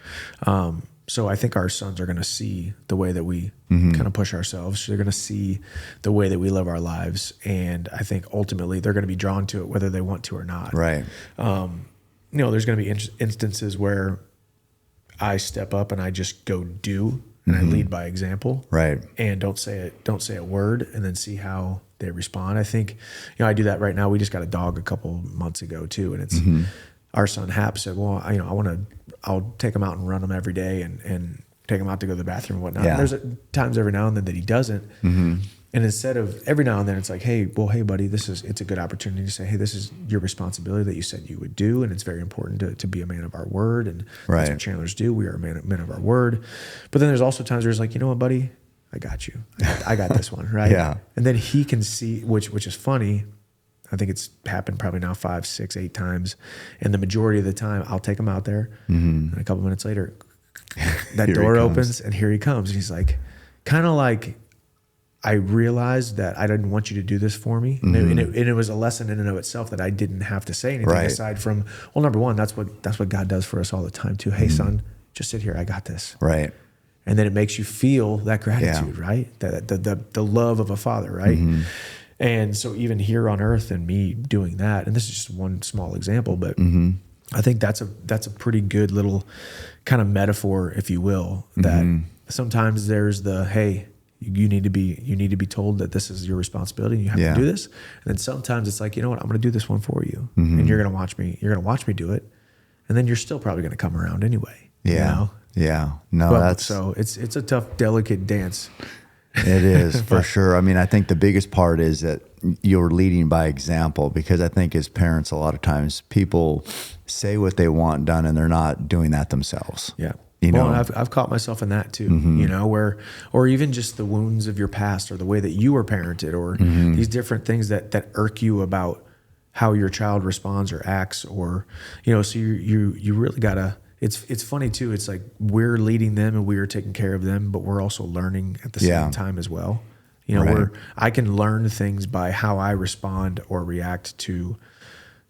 So I think our sons are going to see the way that we kind of push ourselves. They're going to see the way that we live our lives, and I think ultimately they're going to be drawn to it whether they want to or not. Right. You know, there's going to be instances where I step up and I just go do, and I lead by example. Right. And don't say a word, and then see how they respond. I think, you know, I do that right now. We just got a dog a couple months ago too, and it's our son Hap said, well, I'll take him out and run him every day, and take him out to go to the bathroom and whatnot. Yeah. And there's times every now and then that he doesn't. And instead of every now and then, it's like, hey, buddy, it's a good opportunity to say, hey, this is your responsibility that you said you would do. And it's very important to be a man of our word. And that's what Chandlers do. We are men of our word. But then there's also times where it's like, you know what, buddy, I got you. I got this one, right? Yeah. And then he can see, which is funny. I think it's happened probably now 5, 6, 8 times. And the majority of the time, I'll take him out there. And a couple minutes later, that door opens, and here he comes. And he's like, kind of like, I realized that I didn't want you to do this for me. And it was a lesson in and of itself that I didn't have to say anything aside from, well, number one, that's what God does for us all the time too. Hey, son, just sit here. I got this. Right. And then it makes you feel that gratitude, right? The love of a father, right? And so even here on earth, and me doing that, and this is just one small example, but I think that's a pretty good little kind of metaphor, if you will, that sometimes there's the, hey, you need to be told that this is your responsibility and you have to do this. And then sometimes it's like, you know what, I'm going to do this one for you, and you're going to watch me do it, and then you're still probably going to come around anyway. Yeah. You know? Yeah. No, so it's a tough, delicate dance. It is for sure. I mean, I think the biggest part is that you're leading by example, because I think as parents, a lot of times people say what they want done and they're not doing that themselves. Yeah. You know, I've caught myself in that too, you know, or even just the wounds of your past, or the way that you were parented, or these different things that irk you about how your child responds or acts, or, you know, so you really gotta, it's funny too. It's like we're leading them and we are taking care of them, but we're also learning at the same time as well. You know, I can learn things by how I respond or react to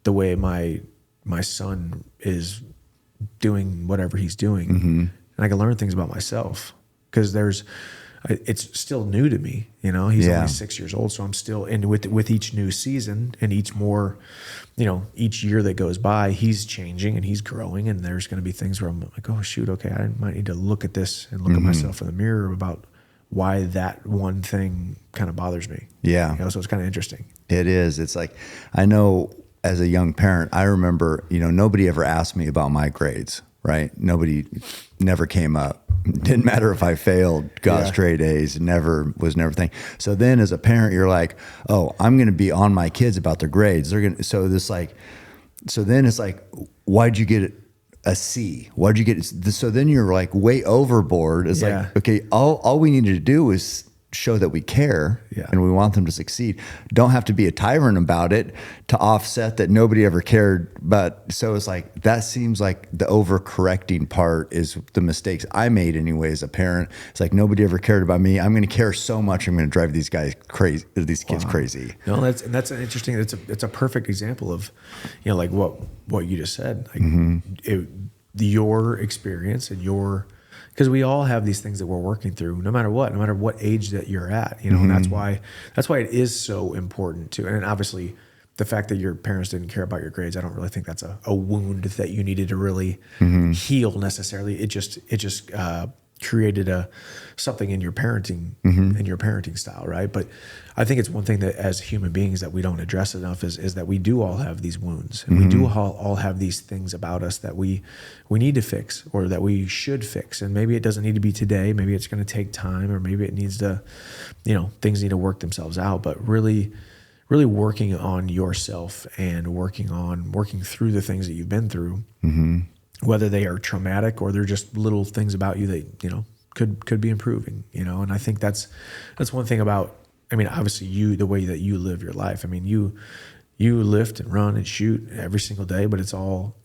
the way my son is doing whatever he's doing. And I can learn things about myself, because it's still new to me. You know, he's only 6 years old, so I'm still in with each new season and each year that goes by, he's changing and he's growing. And there's going to be things where I'm like, oh shoot, okay, I might need to look at this and look at myself in the mirror about why that one thing kind of bothers me. Yeah. You know, so it's kind of interesting. It is. It's like, I know as a young parent, I remember, you know, nobody ever asked me about my grades, right? Nobody never came up. Didn't matter if I failed, got straight A's, was never thing. So then as a parent, you're like, oh, I'm going to be on my kids about their grades. So then it's like, why'd you get a C? Why'd you get so then you're like way overboard. It's like, okay, all we needed to do was show that we care Yeah. and we want them to succeed. Don't have to be a tyrant about it to offset that nobody ever cared. But so it's like, that seems like the overcorrecting part is the mistakes I made anyway as a parent. It's like, nobody ever cared about me. I'm going to care so much. I'm going to drive these guys crazy, these kids crazy. No, that's an interesting, it's a perfect example of, you know, like what you just said, like your experience and because we all have these things that we're working through, no matter what age that you're at, you know, and that's why it is so important to, and obviously the fact that your parents didn't care about your grades, I don't really think that's a wound that you needed to really heal necessarily. It just created something in your parenting style, right? But I think it's one thing that as human beings that we don't address enough is that we do all have these wounds, and we do all have these things about us that we need to fix, or that we should fix. And maybe it doesn't need to be today, maybe it's going to take time, or maybe it needs to, you know, things need to work themselves out. But really working on yourself and working through the things that you've been through, whether they are traumatic or they're just little things about you that, you know, could be improving, you know. And I think that's one thing about, I mean, obviously the way that you live your life. I mean, you lift and run and shoot every single day, but it's all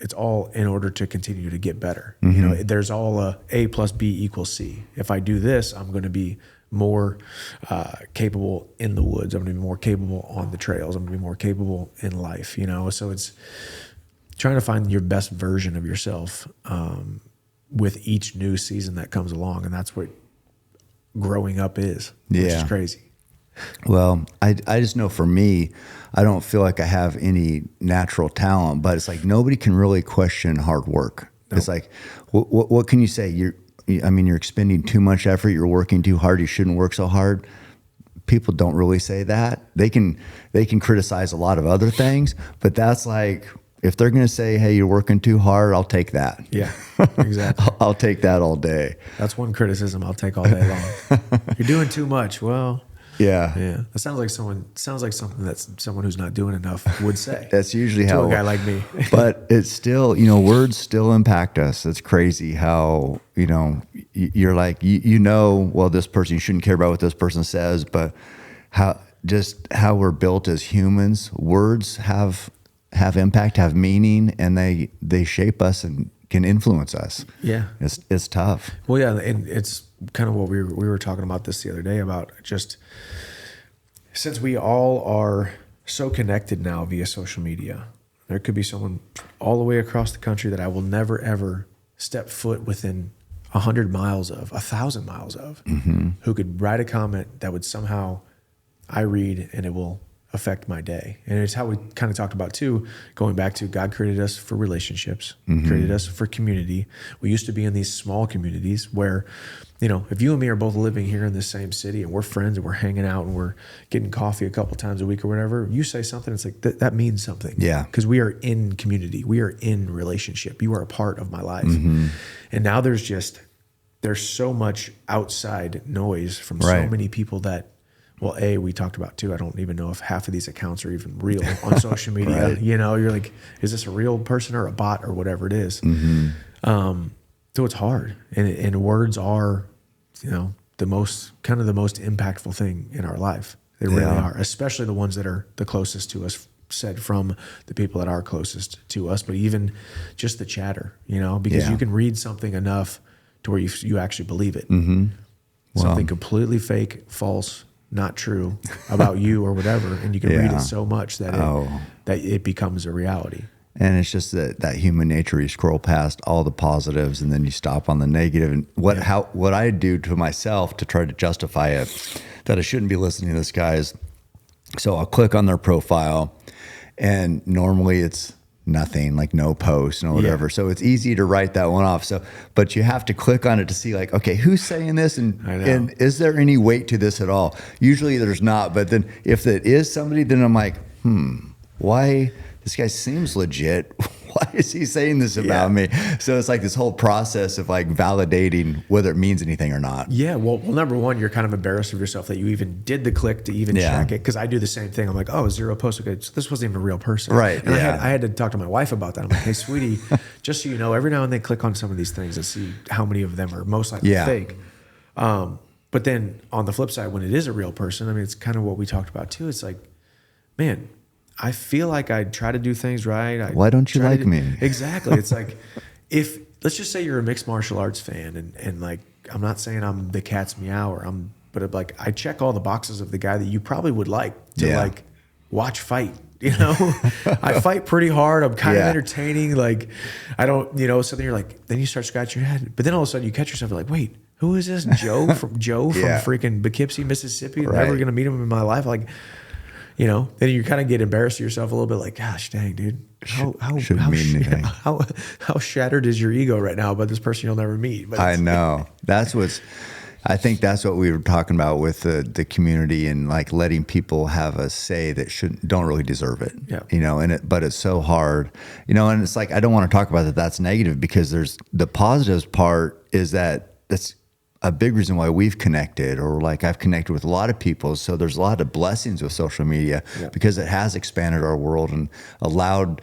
in order to continue to get better. You know, there's all A plus B equals C. If I do this, I'm going to be more capable in the woods. I'm going to be more capable on the trails. I'm going to be more capable in life, you know. So it's trying to find your best version of yourself with each new season that comes along. And that's what growing up is, which is crazy. Well, I just know for me, I don't feel like I have any natural talent, but it's like nobody can really question hard work. Nope. It's like, what can you say? You're expending too much effort. You're working too hard. You shouldn't work so hard. People don't really say that. They can criticize a lot of other things, but that's like, if they're going to say, hey, you're working too hard, I'll take that. Yeah, exactly. I'll take that all day. That's one criticism I'll take all day long. You're doing too much. Well, yeah. That sounds like something that someone who's not doing enough would say. That's usually to how a guy like me. But it's still, you know, words still impact us. It's crazy how, you know, you're like, you know, well, this person, you shouldn't care about what this person says, but how we're built as humans, words have impact, have meaning, and they shape us and can influence us. Yeah. It's tough. Well, yeah, and it's kind of what we were talking about this the other day about just since we all are so connected now via social media, there could be someone all the way across the country that I will never, ever step foot within 100 miles of, 1,000 miles of, who could write a comment that would somehow I read and it will affect my day. And it's how we kind of talked about too, going back to God created us for relationships, created us for community. We used to be in these small communities where, you know, if you and me are both living here in the same city and we're friends and we're hanging out and we're getting coffee a couple times a week or whatever, you say something, it's like, that means something. Yeah. Because we are in community. We are in relationship. You are a part of my life. And now there's so much outside noise from so many people that, well, we talked about too, I don't even know if half of these accounts are even real on social media. You know, you're like, is this a real person or a bot or whatever it is? So it's hard. And words are, you know, the most impactful thing in our life. They really are, especially the ones that are the closest to us, said from the people that are closest to us, but even just the chatter, you know, because you can read something enough to where you actually believe it. Something completely fake, false, not true about you or whatever, and you can read it so much that it becomes a reality. And it's just that human nature. You scroll past all the positives and then you stop on the negative. And what I do to myself to try to justify it, that I shouldn't be listening to this guy's. So I'll click on their profile, and normally it's nothing, like no post or whatever. So it's easy to write that one off. But you have to click on it to see like, okay, who's saying this? And is there any weight to this at all? Usually there's not. But then if it is somebody, then I'm like, why? This guy seems legit. Why is he saying this about me? So it's like this whole process of like validating whether it means anything or not. Yeah. Well, number one, you're kind of embarrassed of yourself that you even did the click to even check it. Cause I do the same thing. I'm like, oh, 0 posts. Okay. So this wasn't even a real person. Right. And I had to talk to my wife about that. I'm like, hey, sweetie, just so you know, every now and then click on some of these things and see how many of them are most likely fake. but then on the flip side, when it is a real person, I mean, it's kind of what we talked about too. It's like, man, I feel like I try to do things right. Why don't you like me? Exactly. It's like, if let's just say you're a mixed martial arts fan, and like, I'm not saying I'm the cat's meow but like, I check all the boxes of the guy that you probably would like to like watch fight. You know, I fight pretty hard. I'm kind of entertaining. Like, I don't, so then you're like, then you start scratching your head, but then all of a sudden you catch yourself like, wait, who is this Joe from freaking Poughkeepsie, Mississippi? Never going to meet him in my life. Like, then you kind of get embarrassed of yourself a little bit, like, gosh, dang, dude, how shattered is your ego right now about this person you'll never meet? But I know I think that's what we were talking about with the community, and like letting people have a say that don't really deserve it. Yeah. But it's so hard, and it's like, I don't want to talk about that. That's negative, because there's the positives part is that's a big reason why we've connected, or like I've connected with a lot of people. So there's a lot of blessings with social media because it has expanded our world and allowed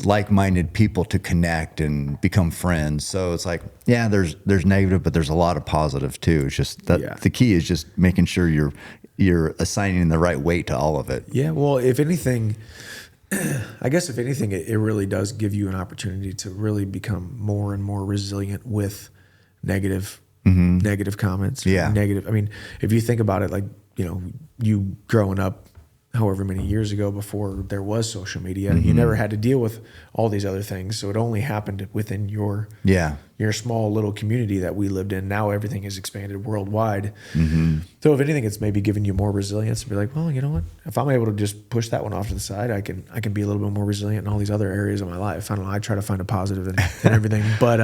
like-minded people to connect and become friends. So it's like, there's negative, but there's a lot of positive too. It's just that the key is just making sure you're assigning the right weight to all of it. Yeah. Well, if anything, I guess if anything, it really does give you an opportunity to really become more and more resilient with negative comments. Yeah. Negative. I mean, if you think about it, like, you growing up however many years ago before there was social media, you never had to deal with all these other things. So it only happened within your small little community that we lived in. Now everything is expanded worldwide. So if anything, it's maybe giving you more resilience to be like, well, you know what? If I'm able to just push that one off to the side, I can be a little bit more resilient in all these other areas of my life. I don't know. I try to find a positive in everything, but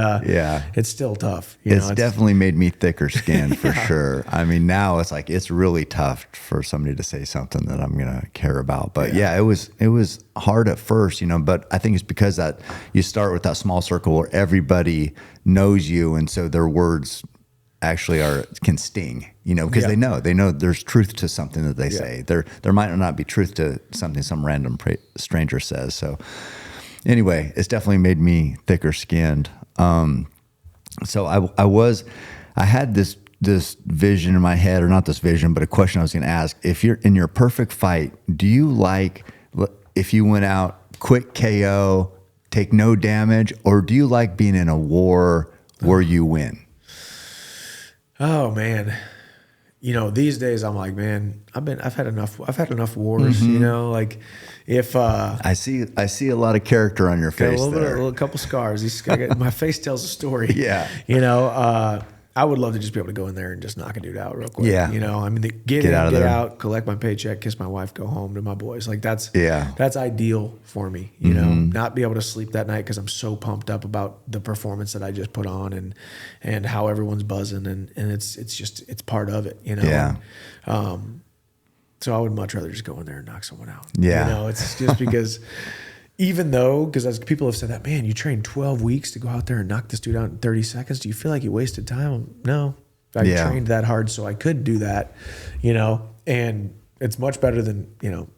it's still tough. It's definitely made me thicker skinned for sure. I mean, now it's like, it's really tough for somebody to say something that I'm going to care about. But it was hard at first, but I think it's because that you start with that small circle where everybody knows you, and so their words actually can sting, because they know there's truth to something that they say. There might not be truth to something some random stranger says. So anyway, it's definitely made me thicker skinned. So I had this vision in my head, or not this vision, but a question I was going to ask. If you're in your perfect fight, do you like, if you went out quick KO, take no damage, or do you like being in a war where you win? Oh man. These days I'm like, man, I've had enough wars, like if I see a lot of character on your face there. A couple scars. My face tells a story. Yeah. I would love to just be able to go in there and just knock a dude out real quick. Yeah. I mean, get out, collect my paycheck, kiss my wife, go home to my boys. Like that's ideal for me, not be able to sleep that night because I'm so pumped up about the performance that I just put on and how everyone's buzzing and it's part of it, Yeah. So I would much rather just go in there and knock someone out. Yeah. It's just because because as people have said that, man, you trained 12 weeks to go out there and knock this dude out in 30 seconds. Do you feel like you wasted time? No, I trained that hard so I could do that, and it's much better than,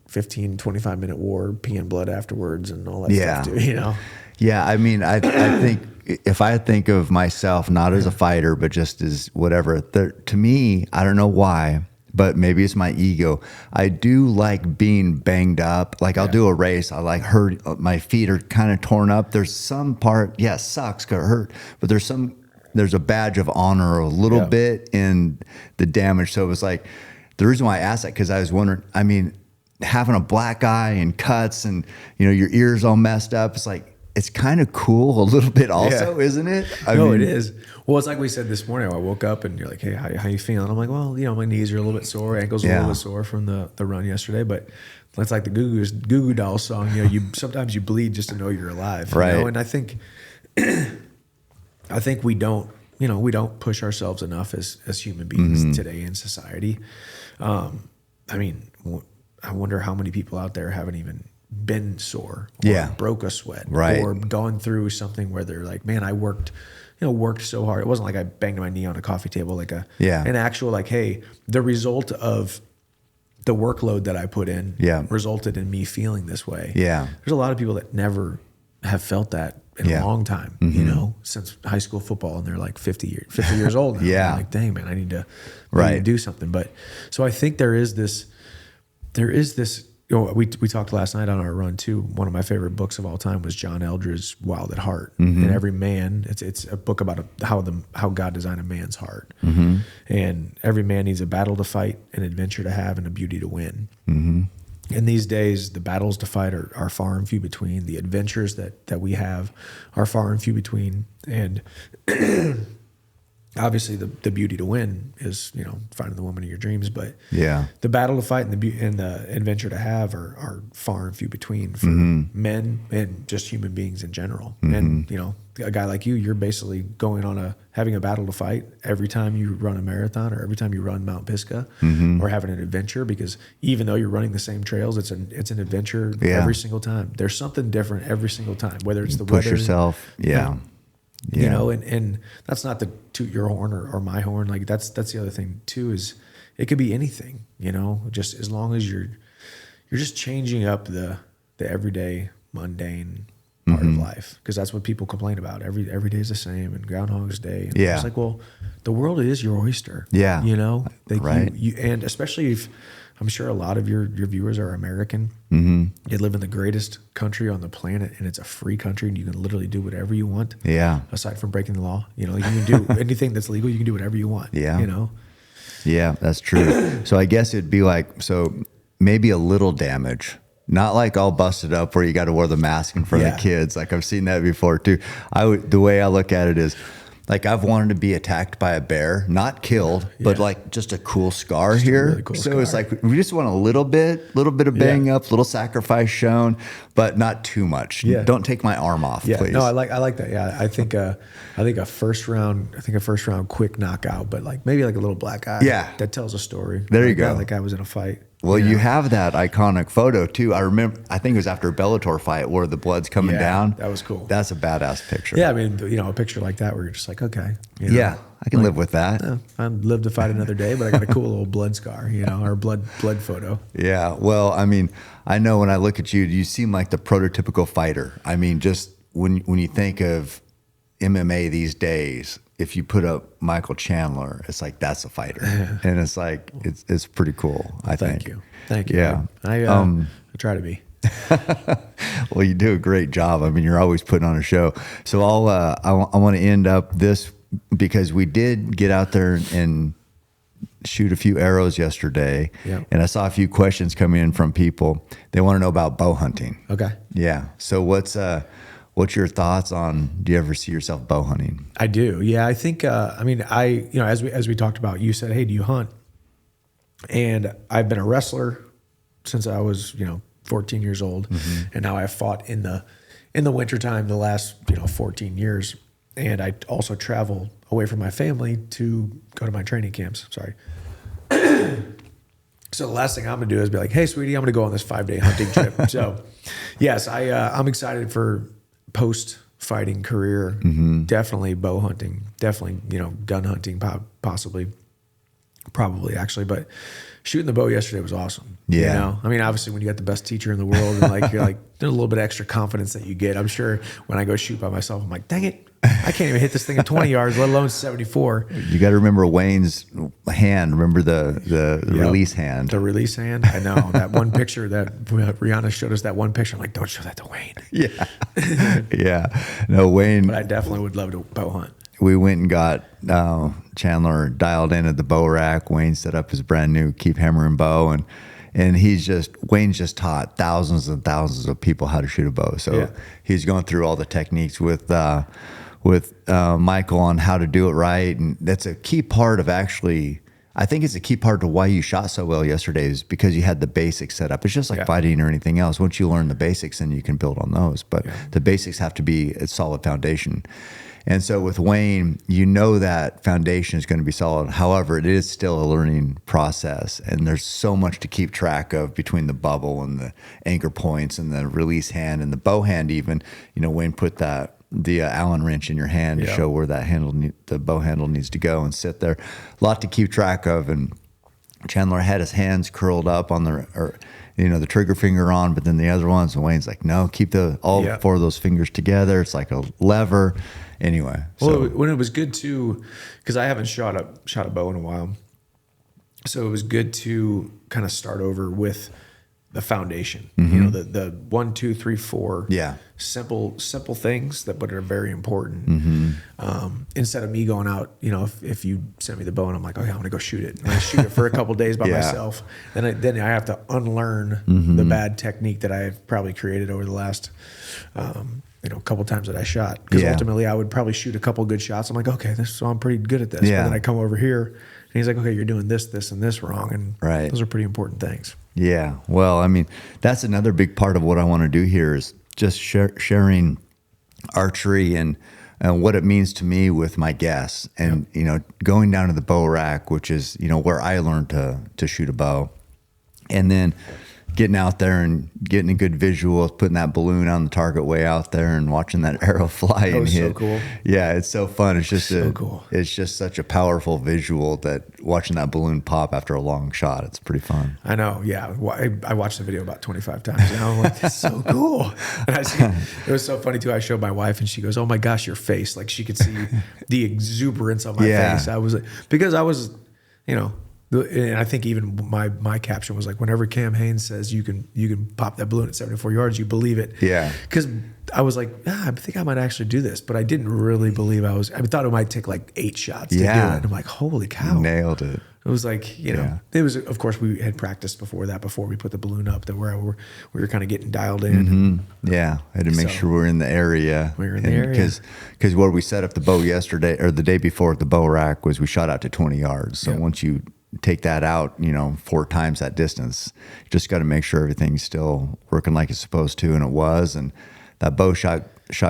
15, 25 minute war, peeing blood afterwards and all that stuff too, Yeah. I mean, I think if I think of myself, not as a fighter, but just as whatever, to me, I don't know why, but maybe it's my ego. I do like being banged up. Like I'll do a race. I like hurt. My feet are kind of torn up. There's some part, sucks, got hurt, but there's a badge of honor a little bit in the damage. So it was like, the reason why I asked that, because I was wondering, I mean, having a black eye and cuts and, your ears all messed up. It's like, it's kind of cool a little bit also, isn't it? I mean, it is. Well, it's like we said this morning. I woke up and you're like, hey, how you feeling? I'm like, well, my knees are a little bit sore. Ankles are a little bit sore from the run yesterday. But it's like the Goo Goo Dolls song. Sometimes you bleed just to know you're alive. Right. And I think we don't push ourselves enough as human beings today in society. I mean, I wonder how many people out there haven't even been sore or broke a sweat or gone through something where they're like, man, I worked so hard. It wasn't like I banged my knee on a coffee table, like an actual, like, hey, the result of the workload that I put in resulted in me feeling this way. Yeah. There's a lot of people that never have felt that in a long time, you know, since high school football, and they're like 50 years old now. Yeah. I'm like, dang, man, I need to do something. But so I think there is this, you know, we talked last night on our run too. One of my favorite books of all time was John Eldredge's Wild at Heart. And every man, it's a book about how God designed a man's heart. And every man needs a battle to fight, an adventure to have, and a beauty to win. And these days, the battles to fight are far and few between. The adventures that we have are far and few between. And obviously, the beauty to win is, you know, finding the woman of your dreams. But the battle to fight and the adventure to have are far and few between for men and just human beings in general. And, you know, a guy like you're basically going on having a battle to fight every time you run a marathon or every time you run Mount Pisgah, or having an adventure, because even though you're running the same trails, it's an adventure every single time. There's something different every single time, whether it's the push weather, yourself. You know, and that's not to toot your horn or my horn. Like that's the other thing too, is it could be anything, you know, just as long as you're just changing up the everyday mundane part of life, because that's what people complain about. Every day is the same, and Groundhog's Day. And it's like, well, the world is your oyster. Yeah, you know, like you, and especially if I'm sure a lot of your viewers are American. They live in the greatest country on the planet, and it's a free country, and you can literally do whatever you want. Yeah, aside from breaking the law, you know, you can do anything that's legal. You can do whatever you want. Yeah, you know. Yeah, that's true. So I guess it'd be like, maybe a little damage. Not like all busted up where you got to wear the mask in front of the kids. Like I've seen that before too. The way I look at it is, like, I've wanted to be attacked by a bear, not killed, but like just a cool scar here. Really cool scar. It's like we just want a little bit of bang up, little sacrifice shown, but not too much. Don't take my arm off, please. No, I like that. Yeah, I think a first round quick knockout, but like maybe like a little black eye. Yeah, that tells a story. There you go. Like I was in a fight. Well, you have that iconic photo too. I think it was after a Bellator fight where the blood's coming down. That was cool. That's a badass picture. Yeah, I mean, you know, a picture like that where you're just like, okay. You know, I can live with that. I'd live to fight another day, but I got a cool little blood scar, you know, or blood photo. Yeah, well, I mean, I know when I look at you, you seem like the prototypical fighter. I mean, just when you think of MMA these days, if you put up Michael Chandler, it's like that's a fighter, and it's like it's pretty cool. I think. Thank you. Yeah, I try to be. Well, you do a great job. I mean, you're always putting on a show. So I want to end up this, because we did get out there and shoot a few arrows yesterday, and I saw a few questions coming in from people. They want to know about bow hunting. Okay. Yeah. So what's your thoughts on? Do you ever see yourself bow hunting? I do. Yeah, I think. As we talked about, you said, "Hey, do you hunt?" And I've been a wrestler since I was 14 years old, and now I've fought in the wintertime the last 14 years, and I also travel away from my family to go to my training camps. Sorry. So the last thing I'm gonna do is be like, "Hey, sweetie, I'm gonna go on this 5-day hunting trip." So, yes, I'm excited for post-fighting career. Definitely bow hunting. Definitely gun hunting, possibly. Probably actually, but shooting the bow yesterday was awesome. Yeah. I mean, obviously when you got the best teacher in the world and like, you're like, there's a little bit of extra confidence that you get. I'm sure when I go shoot by myself, I'm like, dang it, I can't even hit this thing at 20 yards, let alone 74. You got to remember Wayne's hand. Remember the release hand. The release hand. I know that one picture that Rihanna showed us, that one picture. I'm like, don't show that to Wayne. Yeah. Yeah. No, Wayne. But I definitely would love to bow hunt. We went and got Chandler dialed in at the bow rack. Wayne set up his brand new Keep Hammering bow, and Wayne's just taught thousands and thousands of people how to shoot a bow. So he's going through all the techniques with Michael on how to do it right, and that's a key part of actually. I think it's a key part to why you shot so well yesterday, is because you had the basics set up. It's just like fighting or anything else. Once you learn the basics, then you can build on those. But the basics have to be a solid foundation. And so with Wayne, that foundation is going to be solid. However, it is still a learning process, and there's so much to keep track of between the bubble and the anchor points and the release hand and the bow hand. Even Wayne put the Allen wrench in your hand to show where that the bow handle needs to go and sit there. A lot to keep track of, and Chandler had his hands curled up on the trigger finger on, but then the other ones, and Wayne's like, no, keep all four of those fingers together. It's like a lever. Anyway. Well, when it was good too, because I haven't shot a bow in a while. So it was good to kind of start over with the foundation, the 1, 2, 3, 4, simple things but are very important. Instead of me going out, if you send me the bow and I'm like, okay, I'm gonna go shoot it, and I shoot it for a couple days by myself, then I have to unlearn the bad technique that I've probably created over the last, couple times that I shot. Because ultimately, I would probably shoot a couple good shots. I'm like, okay, so I'm pretty good at this. Yeah. But then I come over here, and he's like, okay, you're doing this, and this wrong, and those are pretty important things. Yeah. Well, I mean, that's another big part of what I want to do here is just sharing archery and what it means to me with my guests, and going down to the bow rack, which is where I learned to shoot a bow, and then getting out there and getting a good visual of putting that balloon on the target way out there and watching that arrow fly and hit. So cool. Yeah, it's so fun. It's just cool. It's just such a powerful visual that watching that balloon pop after a long shot, it's pretty fun. I know. Yeah, I watched the video about 25 times now. I'm like, it's so cool. And it was so funny too. I showed my wife and she goes, "Oh my gosh, your face!" Like she could see the exuberance on my face. I was because I was, and I think even my caption was like, whenever Cam Haynes says you can pop that balloon at 74 yards, you believe it. Yeah. Because I was like, I think I might actually do this, but I didn't really believe I thought it might take like 8 shots to do it. And I'm like, holy cow. Nailed it. It was like, it was, of course, we had practiced before we put the balloon up, that we were kind of getting dialed in. Yeah. I had to make sure we're in the area. We were in the area. Because where we set up the bow yesterday or the day before at the bow rack was we shot out to 20 yards. So once you take that out, 4 times that distance, you just got to make sure everything's still working like it's supposed to. And it was, and that bow shot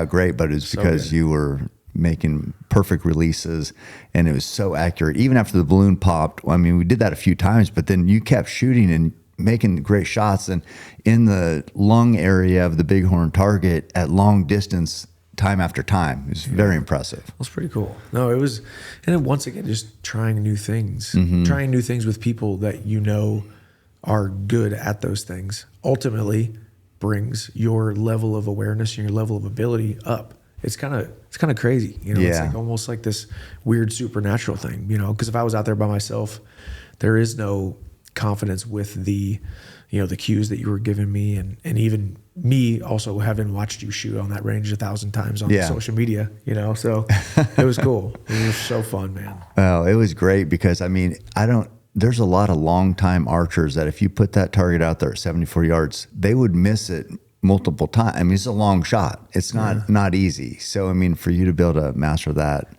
great, but it's because you were making perfect releases and it was so accurate. Even after the balloon popped, I mean, we did that a few times, but then you kept shooting and making great shots. And in the lung area of the bighorn target at long distance, time after time. It was very impressive. It was pretty cool. No, it was, and then once again, just trying new things, trying new things with people that are good at those things, ultimately brings your level of awareness and your level of ability up. It's kind of crazy, It's like almost like this weird supernatural thing, because if I was out there by myself, there is no confidence with the cues that you were giving me, and even me also having watched you shoot on that range 1,000 times on social media, so it was cool. It was so fun, man. Well, it was great because there's a lot of long time archers that if you put that target out there at 74 yards, they would miss it multiple times. I mean, it's a long shot. It's not easy. So, I mean, for you to be able to master that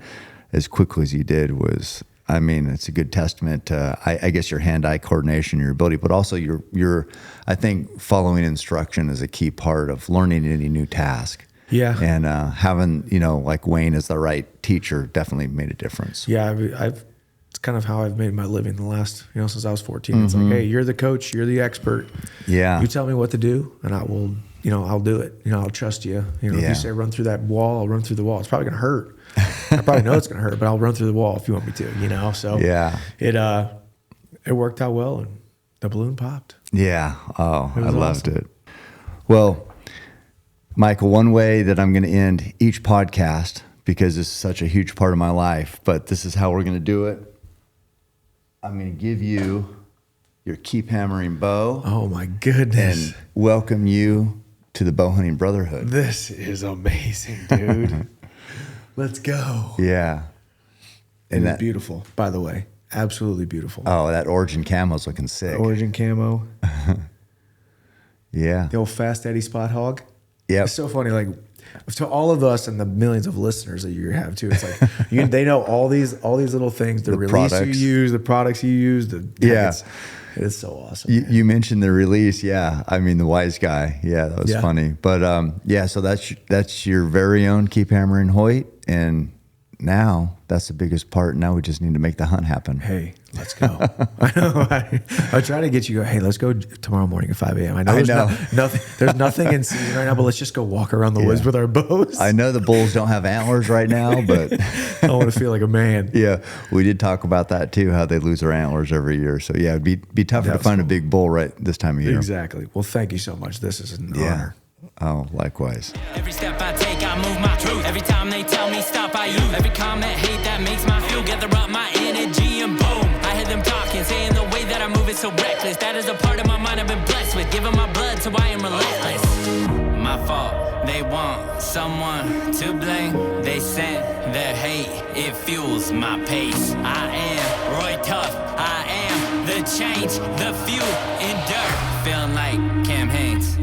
as quickly as you did was, I mean, it's a good testament to, I guess, your hand-eye coordination, your ability, but also your, I think following instruction is a key part of learning any new task. Yeah. And having, like Wayne as the right teacher definitely made a difference. Yeah, it's kind of how I've made my living the last, since I was 14. It's like, hey, you're the coach, you're the expert. Yeah. You tell me what to do and I will, I'll do it. I'll trust you. If you say run through that wall, I'll run through the wall. It's probably going to hurt. I probably know it's going to hurt, but I'll run through the wall if you want me to, So it worked out well and the balloon popped. Yeah. Oh, I loved it. Well, Michael, one way that I'm going to end each podcast, because this is such a huge part of my life, but this is how we're going to do it. I'm going to give you your Keep Hammering bow. Oh my goodness. And welcome you to the Bow Hunting Brotherhood. This is amazing, dude. Let's go. Yeah. And that's beautiful, by the way. Absolutely beautiful. Oh, that origin camo's looking sick. Origin camo. Yeah. The old Fast Eddie Spot Hog. Yeah. It's so funny. Like, to all of us and the millions of listeners that you have too, it's like they know all these little things, the release products you use, the products you use. It's so awesome. You mentioned the release. Yeah. I mean, the wise guy. Yeah. That was funny. But so that's your very own Keep Hammering Hoyt. And now that's the biggest part. Now we just need to make the hunt happen. Hey, let's go. I know. I try to get you. Hey, let's go tomorrow morning at 5 a.m. I know there's nothing in season right now, but let's just go walk around the woods with our bows. I know the bulls don't have antlers right now, but I want to feel like a man. Yeah, we did talk about that too, how they lose their antlers every year. So yeah, it'd be tougher to find a big bull right this time of year. Exactly. Well, thank you so much. This is an honor. Oh, likewise. Every step I take, I move my truth. Every time they tell me stop, I use. Every comment, hate that makes my feel. Gather up my energy and boom. I hear them talking, saying the way that I move is so reckless. That is a part of my mind I've been blessed with. Giving my blood, so I am relentless. My fault, they want someone to blame. They sent their hate, it fuels my pace. I am Roy Tough, I am the change, the fuel in dirt. Feeling like Cam Hanes.